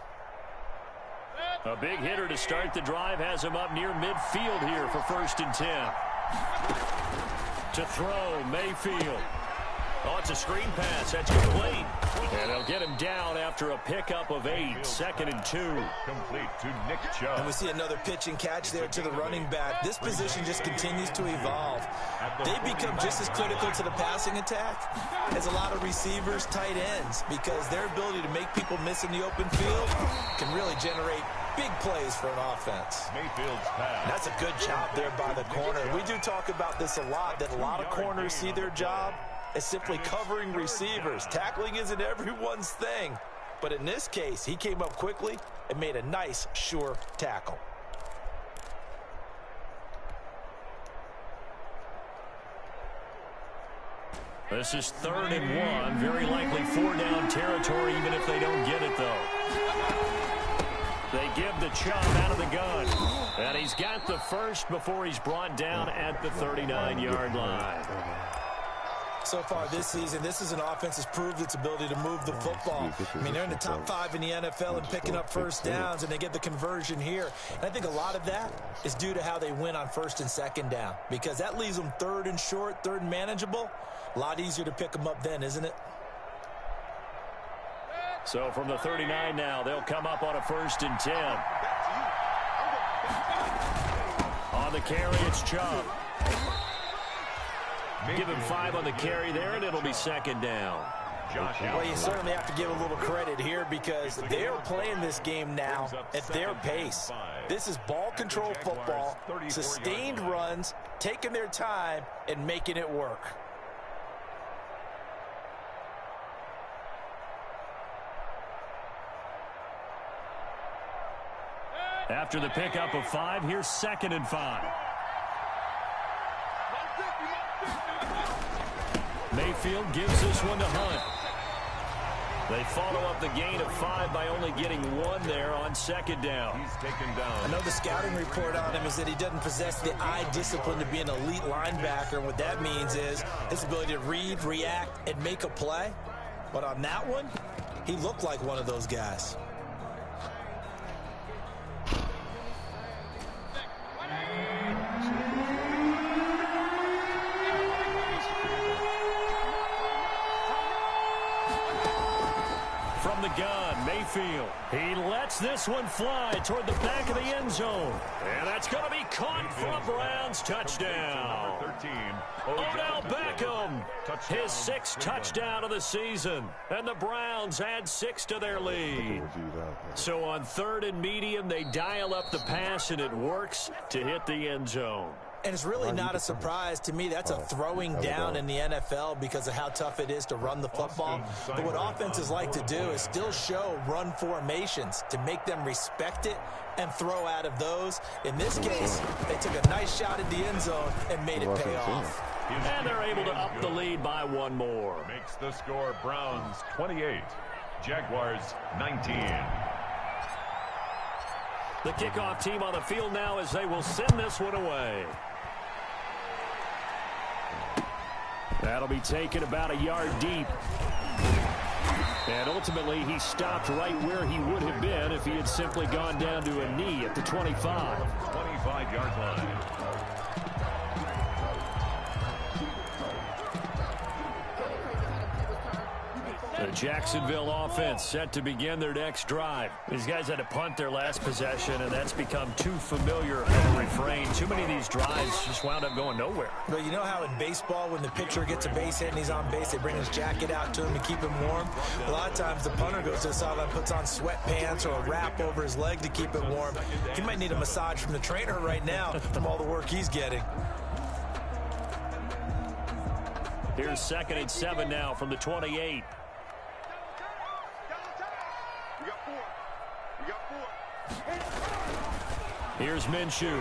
A big hitter to start the drive has him up near midfield here for 1st and 10. To throw, Mayfield. Oh, it's a screen pass. That's complete. And they'll get him down after a pickup of 8. 2nd and 2. Complete to Nick Chubb. And we see another pitch and catch there to the running back. This position just continues to evolve. They become just as critical to the passing attack as a lot of receivers, tight ends, because their ability to make people miss in the open field can really generate big plays for an offense. Mayfield's pass. That's a good job there by the corner. We do talk about this a lot, that a lot of corners see their job as simply covering receivers. Tackling isn't everyone's thing. But in this case, he came up quickly and made a nice, sure tackle. This is 3rd and 1. Very likely 4-down territory, even if they don't get it, though. They give the Chubb out of the gun. And he's got the first before he's brought down at the 39-yard line. So far this season, this is an offense that's proved its ability to move the football. I mean, they're in the top 5 in the NFL and picking up first downs, and they get the conversion here. And I think a lot of that is due to how they win on 1st and 2nd down, because that leaves them 3rd and short, 3rd and manageable. A lot easier to pick them up then, isn't it? So from the 39 now, they'll come up on a 1st and 10. On the carry, it's Chubb. Give him 5 on the carry there, and it'll be 2nd down. Well, you certainly have to give a little credit here because they are playing this game now at their pace. This is ball control football, sustained runs, taking their time, and making it work. After the pickup of 5, here's 2nd and 5. Mayfield gives this one to Hunt. They follow up the gain of 5 by only getting 1 there on 2nd down. He's taken down. I know the scouting report on him is that he doesn't possess the eye discipline to be an elite linebacker. And what that means is his ability to read, react, and make a play. But on that one, he looked like one of those guys. From the gun, Mayfield. He lets this one fly toward the back of the end zone. And that's going to be caught for a Browns touchdown. Number 13, Odell Beckham, his 6th touchdown of the season. And the Browns add 6 to their lead. So on 3rd and medium, they dial up the pass, and it works to hit the end zone. And it's really not a surprise to me. That's a throwing down in the NFL because of how tough it is to run the football. But what offenses like to do is still show run formations to make them respect it and throw out of those. In this case, they took a nice shot at the end zone and made it pay off. And they're able to up the lead by 1 more. Makes the score Browns 28, Jaguars 19. The kickoff team on the field now as they will send this one away. That'll be taken about a yard deep. And ultimately, he stopped right where he would have been if he had simply gone down to a knee at the 25. 25-yard line. The Jacksonville offense set to begin their next drive. These guys had to punt their last possession, and that's become too familiar of a refrain. Too many of these drives just wound up going nowhere. But you know how in baseball, when the pitcher gets a base hit and he's on base, they bring his jacket out to him to keep him warm? A lot of times the punter goes to the sideline, puts on sweatpants or a wrap over his leg to keep it warm. He might need a massage from the trainer right now from all the work he's getting. Here's 2nd and 7 now from the 28. Here's Minshew,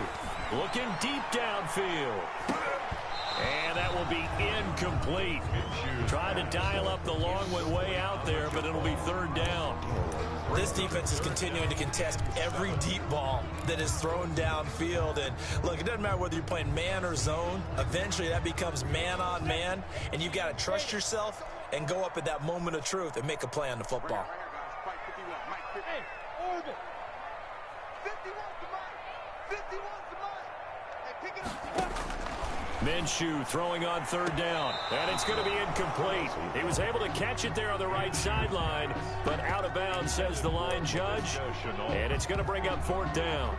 looking deep downfield. And that will be incomplete. Trying to dial up the long one way out there, but it'll be 3rd down. This defense is continuing to contest every deep ball that is thrown downfield. And look, it doesn't matter whether you're playing man or zone. Eventually that becomes man on man, and you've got to trust yourself and go up at that moment of truth and make a play on the football. Minshew throwing on 3rd down, and it's going to be incomplete. He was able to catch it there on the right sideline, but out of bounds, says the line judge, and it's going to bring up 4th down.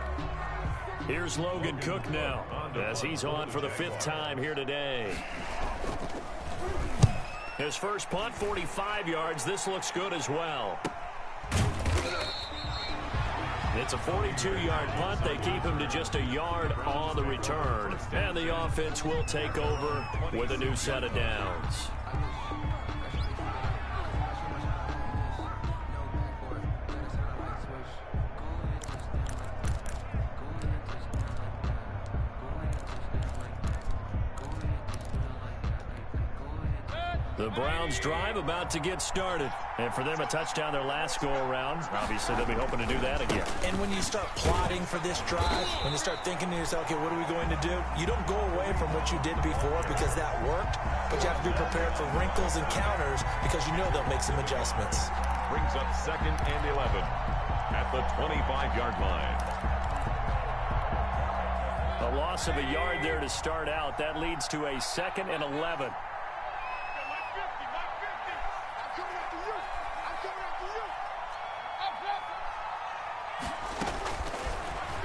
Here's Logan Cook now, as he's on for the 5th time here today. His first punt, 45 yards. This looks good as well. It's a 42-yard punt. They keep him to just a yard on the return. And the offense will take over with a new set of downs. The Browns drive about to get started. And for them, a touchdown their last go-around. Obviously, they'll be hoping to do that again. And when you start plotting for this drive, when you start thinking to yourself, okay, what are we going to do? You don't go away from what you did before because that worked, but you have to be prepared for wrinkles and counters because you know they'll make some adjustments. Brings up 2nd and 11 at the 25-yard line. A loss of a yard there to start out. That leads to a 2nd and 11.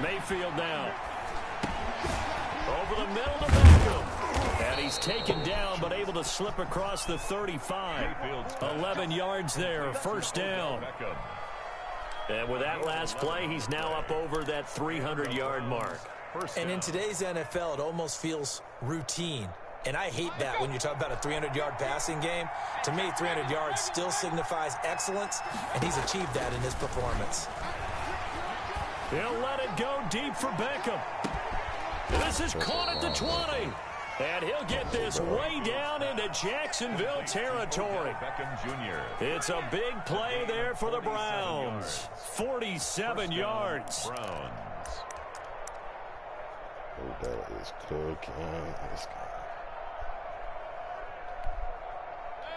Mayfield now. Over the middle to Beckham. And he's taken down but able to slip across the 35. 11 yards there, 1st down. And with that last play, he's now up over that 300-yard mark. And in today's NFL, it almost feels routine. And I hate that when you talk about a 300-yard passing game. To me, 300 yards still signifies excellence, and he's achieved that in his performance. He'll let it go deep for Beckham. This is caught at the 20. And he'll get this way down into Jacksonville territory. Beckham Jr. It's a big play there for the Browns. 47 yards. Browns. Odell is cooking.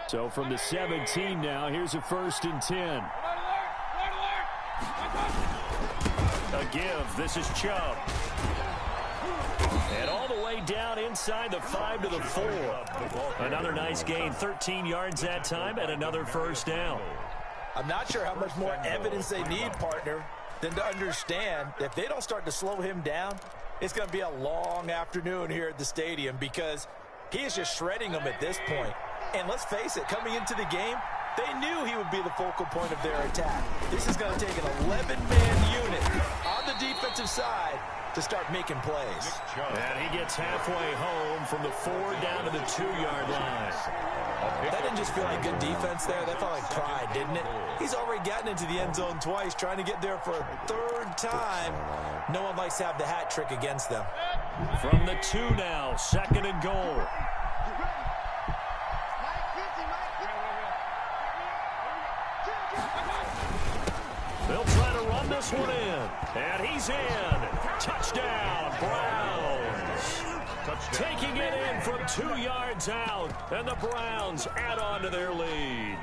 So from the 17 now, here's a 1st and 10. A give. This is Chubb. And all the way down inside the 5 to the 4. Another nice gain, 13 yards that time, and another 1st down. I'm not sure how much more evidence they need, partner, than to understand that if they don't start to slow him down, it's going to be a long afternoon here at the stadium because he is just shredding them at this point. And let's face it, coming into the game, they knew he would be the focal point of their attack. This is going to take an 11-man unit on the defensive side to start making plays. And he gets halfway home from the 4 down to the 2-yard line. That didn't just feel like good defense there. That felt like pride, didn't it? He's already gotten into the end zone twice, trying to get there for a 3rd time. No one likes to have the hat trick against them. From the 2 now, 2nd and goal. They'll try to run this one in. And he's in. Touchdown, Browns. Taking it in from 2 yards out. And the Browns add on to their lead.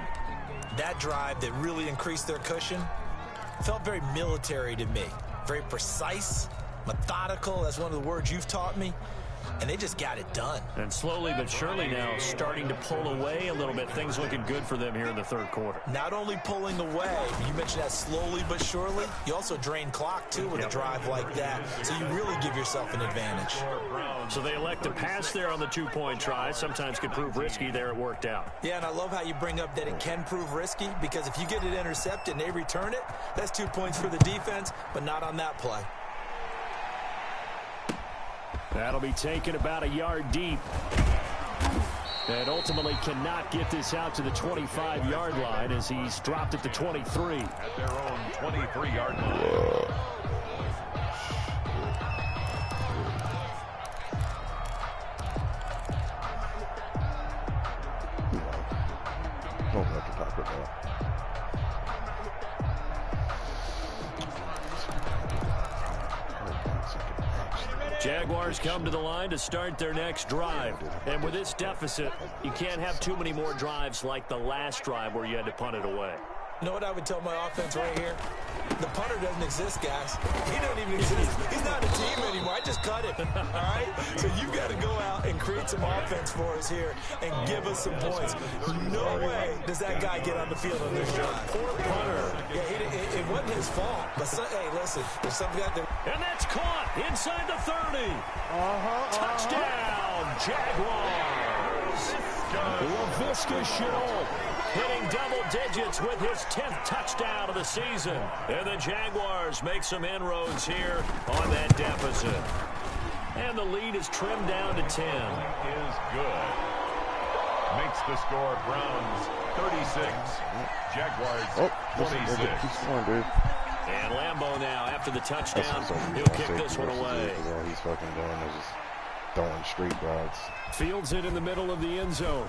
That drive that really increased their cushion felt very military to me. Very precise, methodical. That's one of the words you've taught me. And they just got it done. And slowly but surely now starting to pull away a little bit. Things looking good for them here in the 3rd quarter. Not only pulling away, you mentioned that slowly but surely, you also drain clock, too, with a drive like that. So you really give yourself an advantage. So they elect to pass there on the 2-point try. Sometimes could prove risky. There it worked out. Yeah, and I love how you bring up that it can prove risky because if you get it intercepted and they return it, that's 2 points for the defense, but not on that play. That'll be taken about a yard deep. And ultimately cannot get this out to the 25-yard line as he's dropped at the 23. At their own 23-yard line. Don't have to talk about that. Jaguars come to the line to start their next drive. And with this deficit, you can't have too many more drives like the last drive where you had to punt it away. You know what I would tell my offense right here? The punter doesn't exist, guys. He doesn't even exist. He's not a team anymore. I just cut him. All right? So you've got to go out and create some offense for us here and give us some points. No way does that guy get on the field on this drive. Poor punter. Yeah, it wasn't his fault. But, hey, listen, there's some guy that... And that's caught inside the 30. Touchdown, Jaguars. Laviska Shenault hitting double digits with his 10th touchdown of the season. And the Jaguars make some inroads here on that deficit. And the lead is trimmed down to 10. Is good. Makes the score Browns 36. Jaguars 26. Keep scoring, dude. And Lambeau now, after the touchdown, he'll kick this one away. All he's fucking doing is just throwing straight routes. Fields it in the middle of the end zone.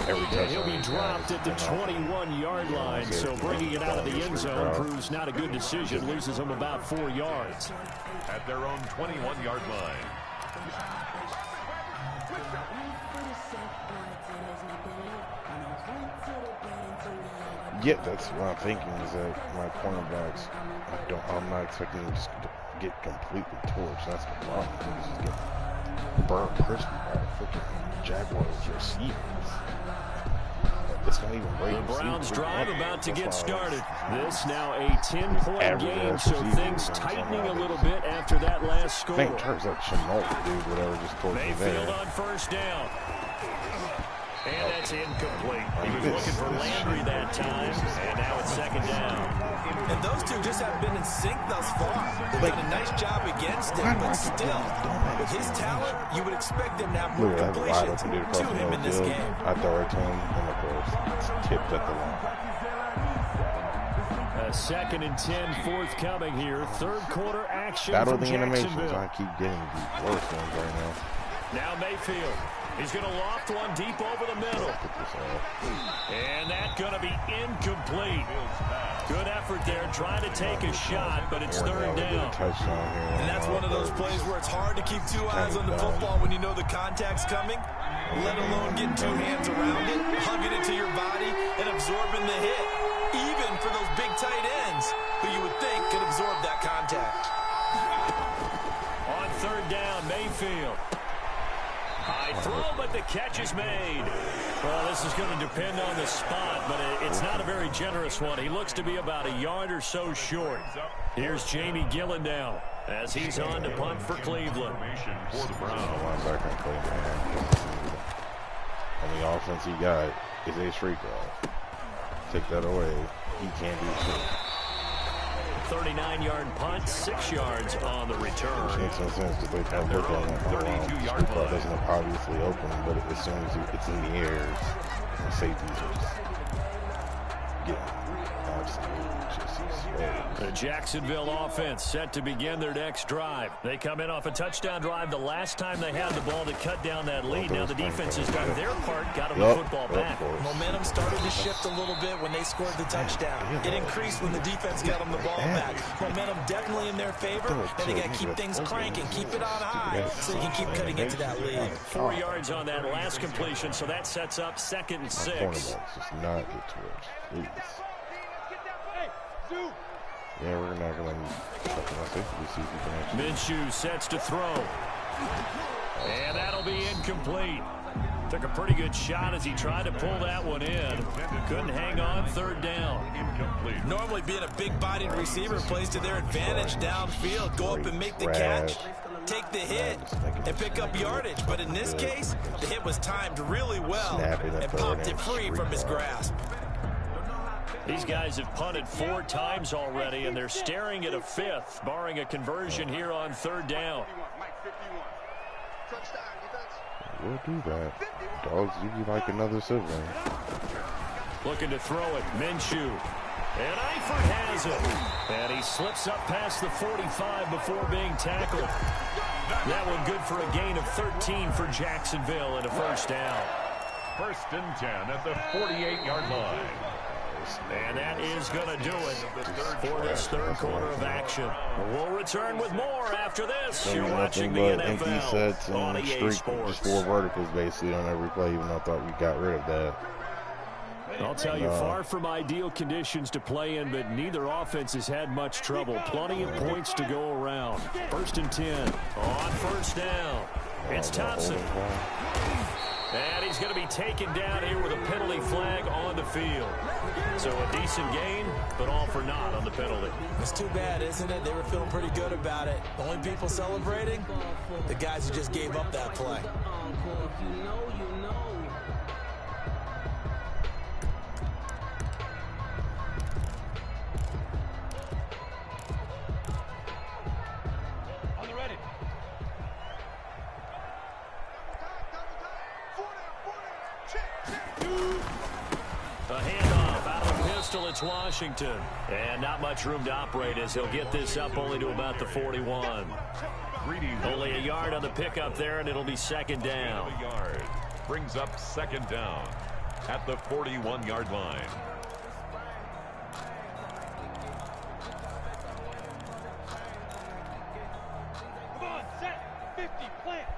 And he'll be dropped at the 21-yard line, so bringing it out of the end zone proves not a good decision, loses him about 4 yards. At their own 21-yard line. Yeah, that's what I'm thinking is that my cornerbacks, I'm not expecting them just to get completely torched. That's the problem. They just get burnt crispy by the freaking Jaguars receivers. It's not even great. The Browns drive about to get started. This now a 10-point game, so things tightening a little bit after that last score. I think it turns out Shenault, dude, whatever, just told me there. Mayfield on first down. And that's incomplete. He was looking for Landry that time, and now it's second down. And those two just haven't been in sync thus far. They've done a nice job against him, but still, with his talent, you would expect them to have more completions to him in this game. I throw it to him, and of course, it's tipped at the line. 2nd and 10 forthcoming here. Third quarter action Battle from of the animations. Jacksonville. I keep getting the worst ones right now. Now Mayfield. He's going to loft one deep over the middle. And that's going to be incomplete. Good effort there, trying to take a shot, but it's third down. And that's one of those plays where it's hard to keep two eyes on the football when you know the contact's coming, let alone getting two hands around it, hugging it to your body, and absorbing the hit, even for those big tight ends who you would think could absorb that contact. On third down, Mayfield. High throw, but the catch is made. Well, this is going to depend on the spot, but it's not a very generous one. He looks to be about a yard or so short. Here's Jamie Gillen now as he's on to punt for Cleveland. On the offense he got is a streak off. Take that away. He can't do shit. 39-yard punt, 6 yards on the return. Which makes no sense because they kind of look at it. 32-yard line doesn't obviously open, but as soon as it's in the air, the safeties are just getting the Jacksonville offense set to begin their next drive. They come in off a touchdown drive the last time they had the ball to cut down that lead. Now the defense has done their part, got them the football back. Momentum started to shift a little bit when they scored the touchdown. It increased when the defense got them the ball back. Momentum definitely in their favor, and they got to keep things cranking, keep it on high so they can keep cutting into that lead. 4 yards on that last completion, so that sets up 2nd and 6. Just not get to it, please. Yeah, we're not going to Minshew sets to throw. And that'll be incomplete. Took a pretty good shot as he tried to pull that one in. Couldn't hang on, third down. Incomplete. Normally being a big-bodied receiver plays to their advantage downfield. Go up and make the catch, take the hit, and pick up yardage. But in this case, the hit was timed really well and popped it free from his grasp. These guys have punted 4 times already, and they're staring at a 5th, barring a conversion here on third down. We'll do that. Dogs do you like another sibling. Looking to throw it, Minshew. And Eifert has it. And he slips up past the 45 before being tackled. That one good for a gain of 13 for Jacksonville and a first down. 1st and 10 at the 48-yard line. And that is going to do it for this third quarter of action. We'll return with more after this. You're watching the NFL on EA Sports. Just 4 verticals basically on every play, even though I thought we got rid of that. I'll tell you, far from ideal conditions to play in, but neither offense has had much trouble. Plenty of points to go around. 1st and 10 on first down. It's Thompson. And he's going to be taken down here with a penalty flag on the field. So a decent gain, but all for naught on the penalty. It's too bad, isn't it? They were feeling pretty good about it. The only people celebrating, the guys who just gave up that play. A handoff out of the pistol. It's Washington. And not much room to operate as he'll get this up only to about the 41. Only a yard on the pickup there, and it'll be 2nd down. A yard. Brings up 2nd down at the 41-yard line. Come on, set, 50, plant.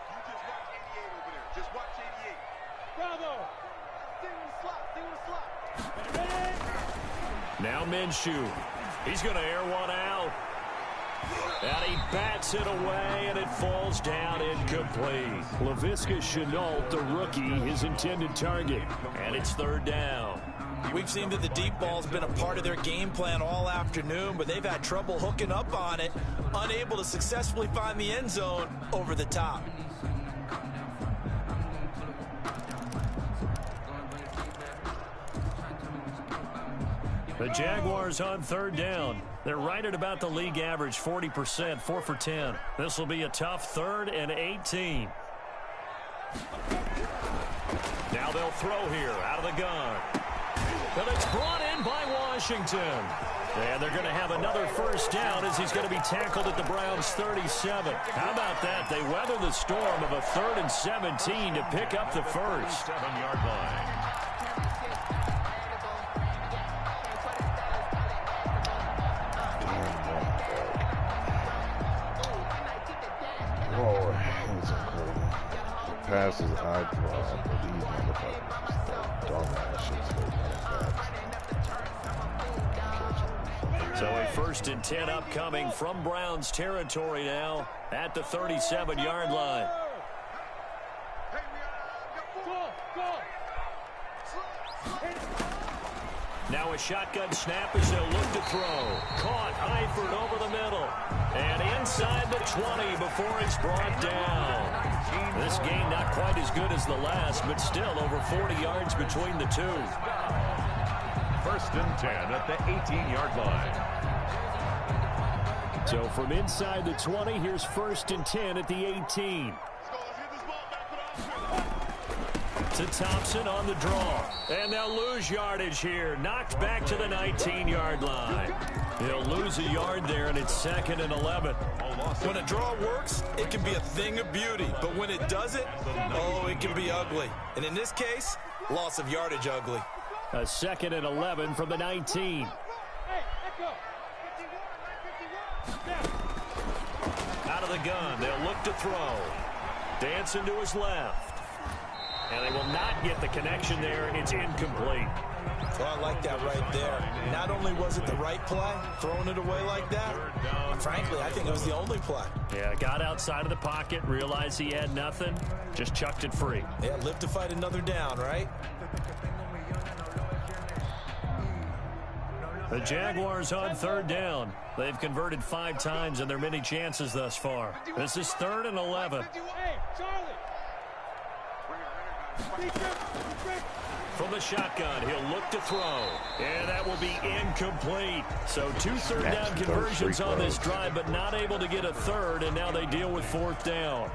You just watch 88 over there. Just watch 88. Bravo. Now Minshew. He's going to air one out. And he bats it away, and it falls down incomplete. Laviska Shenault, the rookie, his intended target. And it's 3rd down. We've seen that the deep ball's been a part of their game plan all afternoon, but they've had trouble hooking up on it, unable to successfully find the end zone over the top. The Jaguars on 3rd down. They're right at about the league average, 40%, 4 for 10. This will be a tough 3rd and 18. Now they'll throw here out of the gun. And it's brought in by Washington. And they're going to have another first down as he's going to be tackled at the Browns' 37. How about that? They weather the storm of a 3rd and 17 to pick up the first. 7-yard line. Oh, he's incredible. Passes I draw, but these motherfuckers just dumbass shit. So a 1st and 10 upcoming from Browns territory now at the 37-yard line. Now a shotgun snap as they'll look to throw. Caught, Eifert over the middle. And inside the 20 before it's brought down. This game not quite as good as the last, but still over 40 yards between the two. 1st and 10 at the 18-yard line. So from inside the 20, here's 1st and 10 at the 18. To Thompson on the draw. And they'll lose yardage here. Knocked back to the 19-yard line. He'll lose a yard there, and it's 2nd and 11. When a draw works, it can be a thing of beauty. But when it doesn't, oh, it can be ugly. And in this case, loss of yardage ugly. A 2nd and 11 from the 19. Out of the gun, they'll look to throw. Dancing to his left. And they will not get the connection there. It's incomplete. Oh, I like that right there. Not only was it the right play, throwing it away like that, frankly, I think it was the only play. Yeah, got outside of the pocket, realized he had nothing, just chucked it free. Yeah, live to fight another down, right? The Jaguars on 3rd down. They've converted 5 times in their many chances thus far. This is 3rd and 11. From the shotgun, he'll look to throw. And that will be incomplete. So 2 third down conversions on this drive, but not able to get a third, and now they deal with 4th down.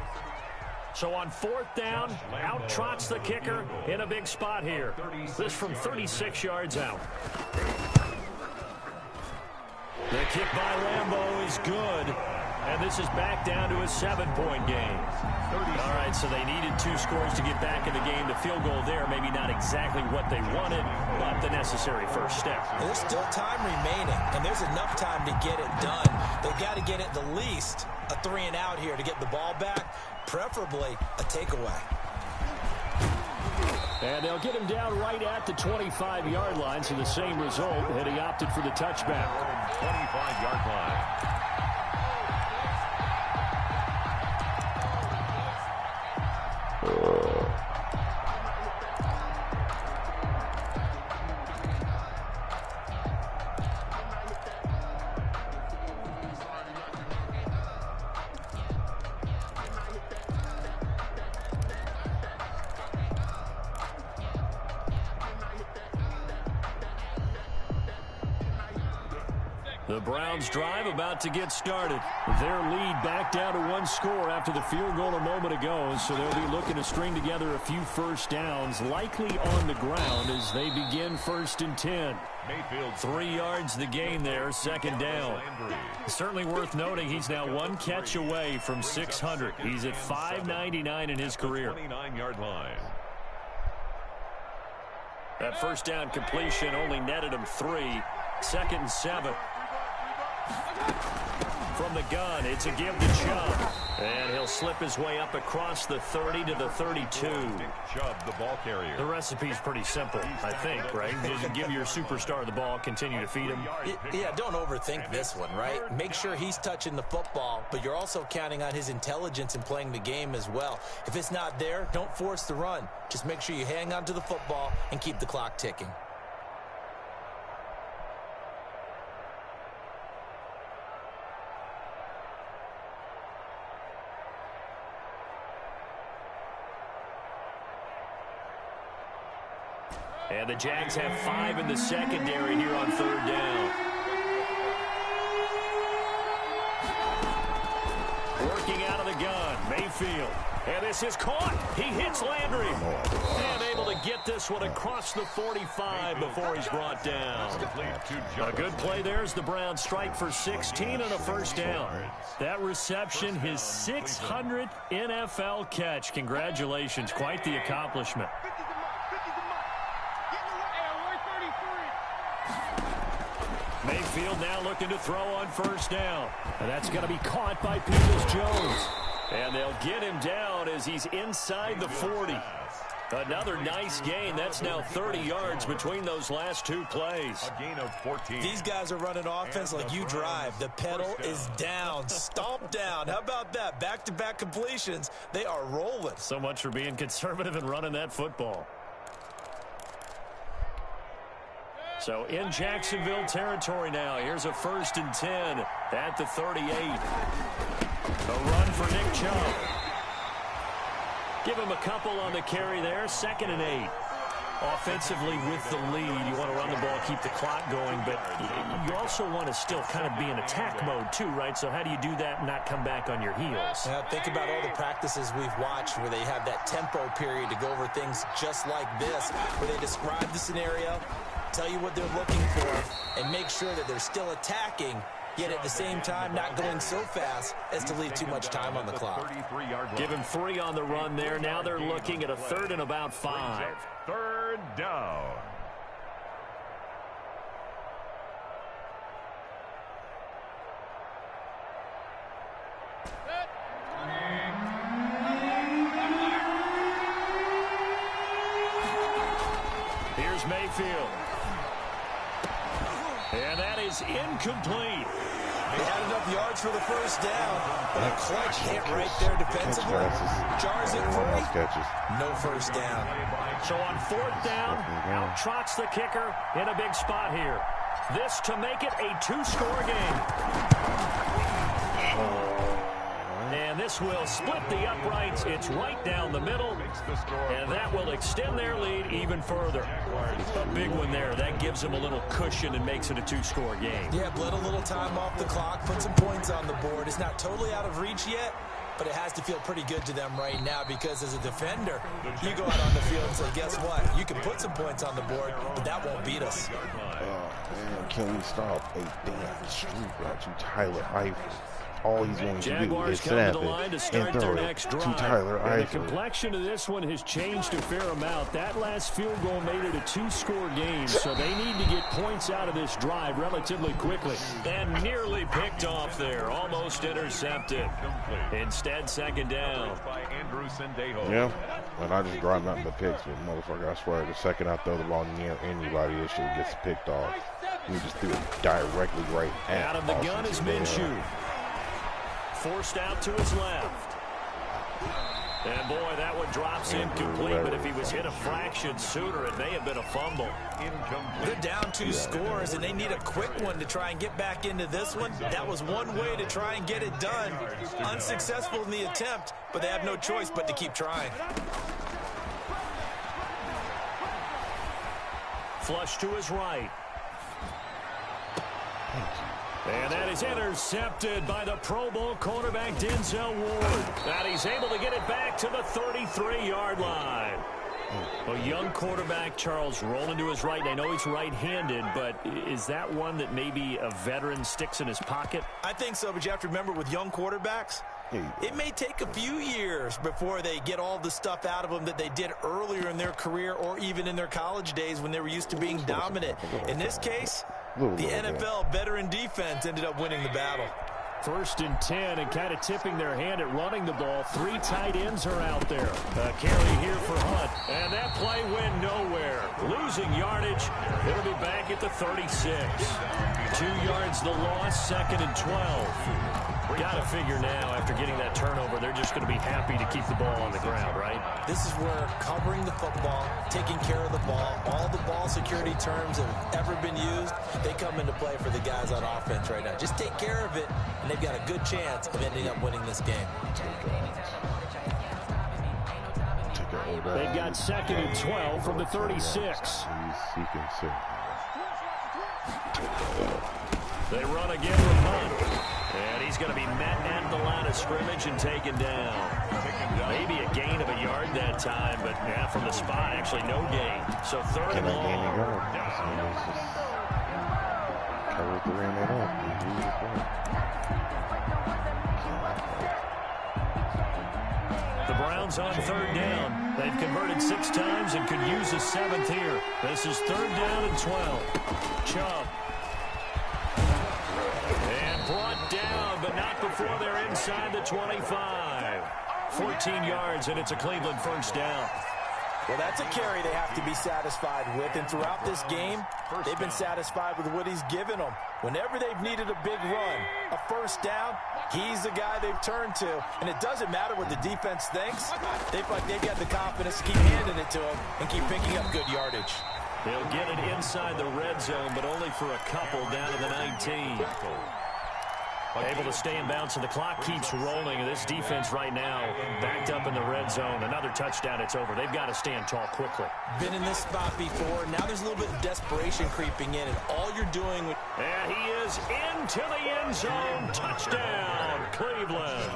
So on 4th down, out trots the kicker in a big spot here. This from 36 yards out. The kick by Lambeau is good. And this is back down to a 7-point game. All right, so they needed 2 scores to get back in the game. The field goal there, maybe not exactly what they wanted, but the necessary first step. There's still time remaining, and there's enough time to get it done. They've got to get at the least a 3 and out here to get the ball back, preferably a takeaway. And they'll get him down right at the 25-yard line, so the same result, and he opted for the touchback. 25-yard line. The Browns drive about to get started. Their lead back down to 1 score after the field goal a moment ago, so they'll be looking to string together a few first downs, likely on the ground as they begin 1st and 10. Mayfield 3 yards the gain there, 2nd down. Certainly worth noting he's now 1 catch away from 600. He's at 599 in his career. 29-yard line. That first down completion only netted him 3. 2nd and 7. From the gun, it's a give to Chubb. And he'll slip his way up across the 30 to the 32. Chubb, the ball carrier. The recipe's pretty simple, I think, right? Just give your superstar the ball, continue to feed him. Yeah, don't overthink this one, right? Make sure he's touching the football, but you're also counting on his intelligence in playing the game as well. If it's not there, don't force the run. Just make sure you hang on to the football and keep the clock ticking. And the Jags have 5 in the secondary here on 3rd down. Working out of the gun, Mayfield. And this is caught. He hits Landry. And able to get this one across the 45 before he's brought down. A good play there as the Browns strike for 16 and a first down. That reception, his 600th NFL catch. Congratulations. Quite the accomplishment. Mayfield now looking to throw on first down. And that's going to be caught by Peoples-Jones. And they'll get him down as he's inside the 40. Another nice gain. That's now 30 yards between those last two plays. A gain of 14. These guys are running offense like you drive. The pedal is down, stomped down. How about that? Back-to-back completions. They are rolling. So much for being conservative and running that football. So in Jacksonville territory now. Here's a 1st and 10 at the 38. A run for Nick Chubb. Give him a couple on the carry there. 2nd and 8. Offensively with the lead, you want to run the ball, keep the clock going, but you also want to still kind of be in attack mode too, right? So how do you do that and not come back on your heels? Think about all the practices we've watched where they have that tempo period to go over things just like this, where they describe the scenario, tell you what they're looking for, and make sure that they're still attacking, yet at the same time not going so fast as to leave too much time on the clock. Give him 3 on the run there. Now they're looking at a 3rd and about 5. 3rd down. Here's Mayfield. And that is incomplete. They had enough yards for the first down, but a clutch hit right there defensively. Jars it free. No first down. So on 4th down, out trots the kicker in a big spot here. This to make it a 2-score game. And this will split the uprights. It's right down the middle. And that will extend their lead even further. A big one there. That gives them a little cushion and makes it a 2-score game. Yeah, let a little time off the clock, put some points on the board. It's not totally out of reach yet, but it has to feel pretty good to them right now because as a defender, you go out on the field and say, guess what? You can put some points on the board, but that won't beat us. Man, can we stop a damn street route to Tyler Eifert? All he's going to do is snap it and throw it to Tyler Eifert. The complexion of this one has changed a fair amount. That last field goal made it a 2-score game, so they need to get points out of this drive relatively quickly. And nearly picked off there, almost intercepted. Instead, 2nd down. Yeah, and I just drive nothing but picks, but motherfucker, I swear, the second I throw the ball near anybody, this shit gets picked off. You just threw it directly right at out of the gun is Minshew. Forced out to his left. And boy, that one drops incomplete, but if he was hit a fraction sooner, it may have been a fumble. They're down 2 scores, and they need a quick one to try and get back into this one. That was one way to try and get it done. Unsuccessful in the attempt, but they have no choice but to keep trying. Flush to his right. And that is intercepted by the Pro Bowl quarterback Denzel Ward. And he's able to get it back to the 33-yard line. A young quarterback, Charles, rolling to his right. I know he's right-handed, but is that one that maybe a veteran sticks in his pocket? I think so, but you have to remember with young quarterbacks, it may take a few years before they get all the stuff out of them that they did earlier in their career or even in their college days when they were used to being dominant. In this case, the NFL veteran defense ended up winning the battle. 1st and 10, and kind of tipping their hand at running the ball. 3 tight ends are out there. Carry here for Hunt. And that play went nowhere. Losing yardage. It'll be back at the 36. 2 yards the loss, 2nd and 12. Got to figure now, after getting that turnover, they're just going to be happy to keep the ball on the ground, right? This is where covering the football, taking care of the ball, all the ball security terms that have ever been used, they come into play for the guys on offense right now. Just take care of it, and they've got a good chance of ending up winning this game. They've got 2nd and 12 from the 36. They run again with Hunt. And he's going to be met at the line of scrimmage and taken down. Maybe a gain of a yard that time, but yeah, from the spot, actually no gain. So third and long. Cover 3 and it up. The Browns on third down. They've converted 6 times and could use a 7th here. This is third down and 12. Chubb. And brought down, but not before they're inside the 25. 14 yards, and it's a Cleveland first down. Well, that's a carry they have to be satisfied with, and throughout this game, they've been satisfied with what he's given them. Whenever they've needed a big run, a first down, he's the guy they've turned to. And it doesn't matter what the defense thinks. They feel like they've got the confidence to keep handing it to him and keep picking up good yardage. They'll get it inside the red zone, but only for a couple down to the 19. Able to stay in bounds, so the clock keeps rolling. And this defense right now backed up in the red zone. Another touchdown, it's over. They've got to stand tall quickly. Been in this spot before. Now there's a little bit of desperation creeping in, and all you're doing with... And he is into the end zone. Touchdown, Cleveland.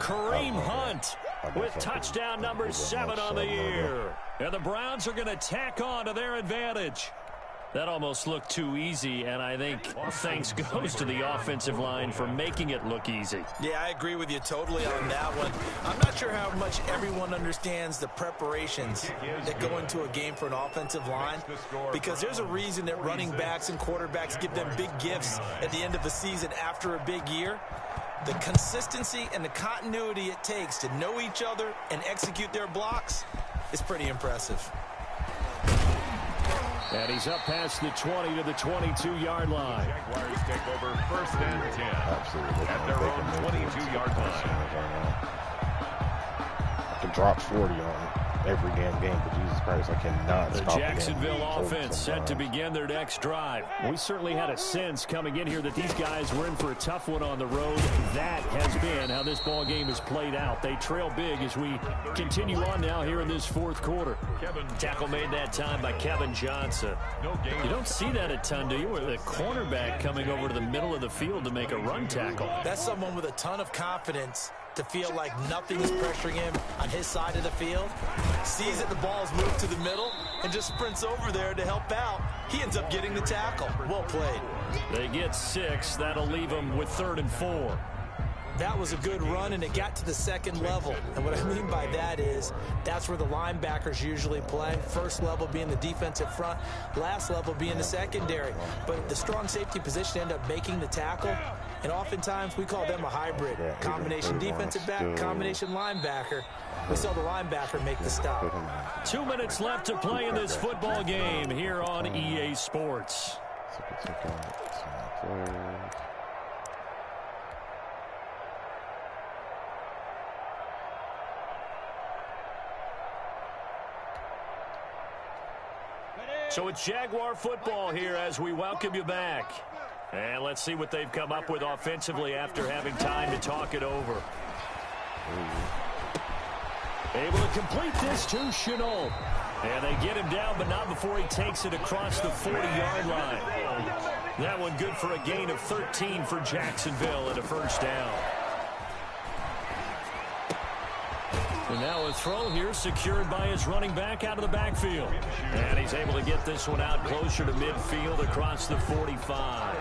Kareem Hunt with touchdown number 7 on the year. And the Browns are going to tack on to their advantage. That almost looked too easy, and I think thanks goes to the offensive line for making it look easy. Yeah, I agree with you totally on that one. I'm not sure how much everyone understands the preparations that go into a game for an offensive line, because there's a reason that running backs and quarterbacks give them big gifts at the end of the season after a big year. The consistency and the continuity it takes to know each other and execute their blocks is pretty impressive. And he's up past the 20 to the 22-yard line. Jaguars take over first and 10. Absolutely. At their own 22-yard line. I can drop 40 on every damn game, but Jesus Christ, I cannot stop the Jacksonville offense set to begin their next drive. We certainly had a sense coming in here that these guys were in for a tough one on the road. That has been how this ball game has played out. They trail big as we continue on now here in this fourth quarter. Tackle made that time by Kevin Johnson. You don't see that a ton, do you? With a cornerback coming over to the middle of the field to make a run tackle. That's someone with a ton of confidence to feel like nothing is pressuring him on his side of the field. Sees that the ball's moved to the middle and just sprints over there to help out. He ends up getting the tackle. Well played. They get 6. That'll leave them with 3rd and 4. That was a good run, and it got to the second level. And what I mean by that is that's where the linebackers usually play. First level being the defensive front, last level being the secondary. But the strong safety position ended up making the tackle, and oftentimes we call them a hybrid. Combination defensive back, combination linebacker. We saw the linebacker make the stop. 2 minutes left to play in this football game here on EA Sports. So it's Jaguar football here as we welcome you back. And let's see what they've come up with offensively after having time to talk it over. Able to complete this to Shenault. And they get him down, but not before he takes it across the 40-yard line. That one good for a gain of 13 for Jacksonville and a first down. And now a throw here secured by his running back out of the backfield. And he's able to get this one out closer to midfield across the 45.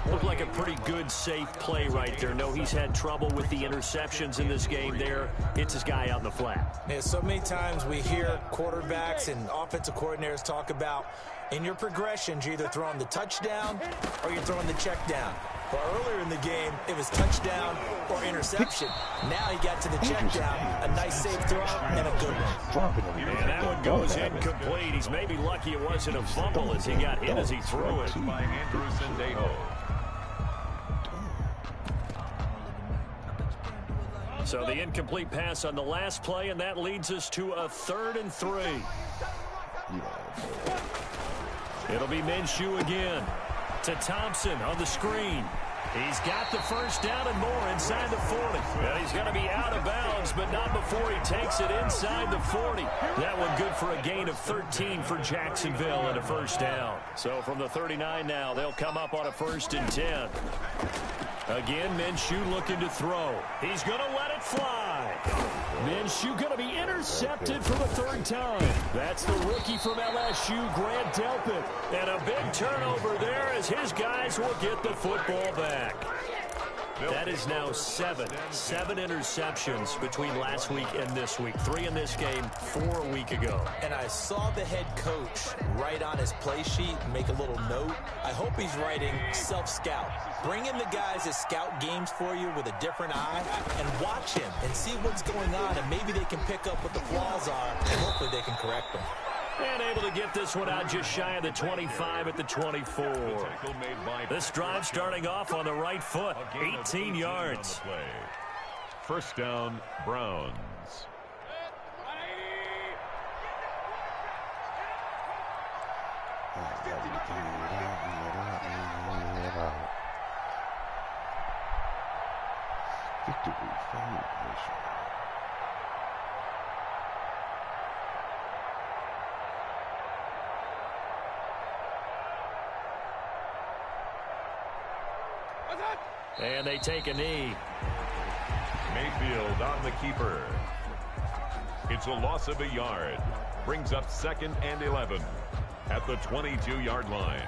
Looked like a pretty good, safe play right there. No, he's had trouble with the interceptions in this game there. Hits his guy out in the flat. Yeah, so many times we hear quarterbacks and offensive coordinators talk about in your progressions, you're either throwing the touchdown or you're throwing the check down. Well, earlier in the game, it was touchdown or interception. Now he got to the check down, a nice safe throw, and a good one. And that one goes incomplete. He's maybe lucky it wasn't a fumble as he got hit as he threw it. By Andrew Sendejo. So the incomplete pass on the last play, and that leads us to a 3rd and 3. It'll be Minshew again. To Thompson on the screen. He's got the first down and more inside the 40. And he's going to be out of bounds, but not before he takes it inside the 40. That one good for a gain of 13 for Jacksonville and a first down. So from the 39 now, they'll come up on a 1st and 10. Again, Minshew looking to throw. He's going to let it fly. Minshew going to be intercepted for the third time. That's the rookie from LSU, Grant Delpit. And a big turnover there as his guys will get the football back. That is now seven interceptions between last week and this week. 3 in this game, 4 a week ago. And I saw the head coach write on his play sheet and make a little note. I hope he's writing self-scout. Bring in the guys that scout games for you with a different eye and watch him and see what's going on, and maybe they can pick up what the flaws are, and hopefully they can correct them. And able to get this one out just shy of the 25 at the 24. This drive starting off on the right foot, 18 yards. First down, Browns. And they take a knee. Mayfield on the keeper. It's a loss of a yard. Brings up 2nd and 11 at the 22-yard line.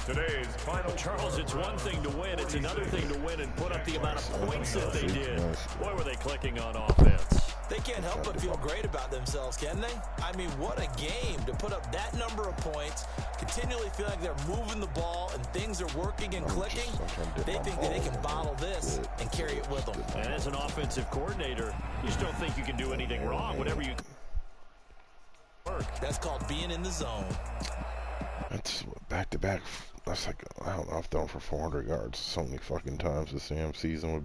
Today's final. Charles, it's one thing to win. It's another thing to win and put up the amount of points that they did. Boy, were they clicking on offense. They can't help but feel great about themselves, can they? I mean, what a game to put up that number of points, continually feel like they're moving the ball and things are working and clicking. They think that they can bottle this and carry it with them. And as an offensive coordinator, you just don't think you can do anything wrong. Whatever you work. That's called being in the zone. That's back-to-back. That's like, I don't know, I've thrown for 400 yards so many fucking times this damn season with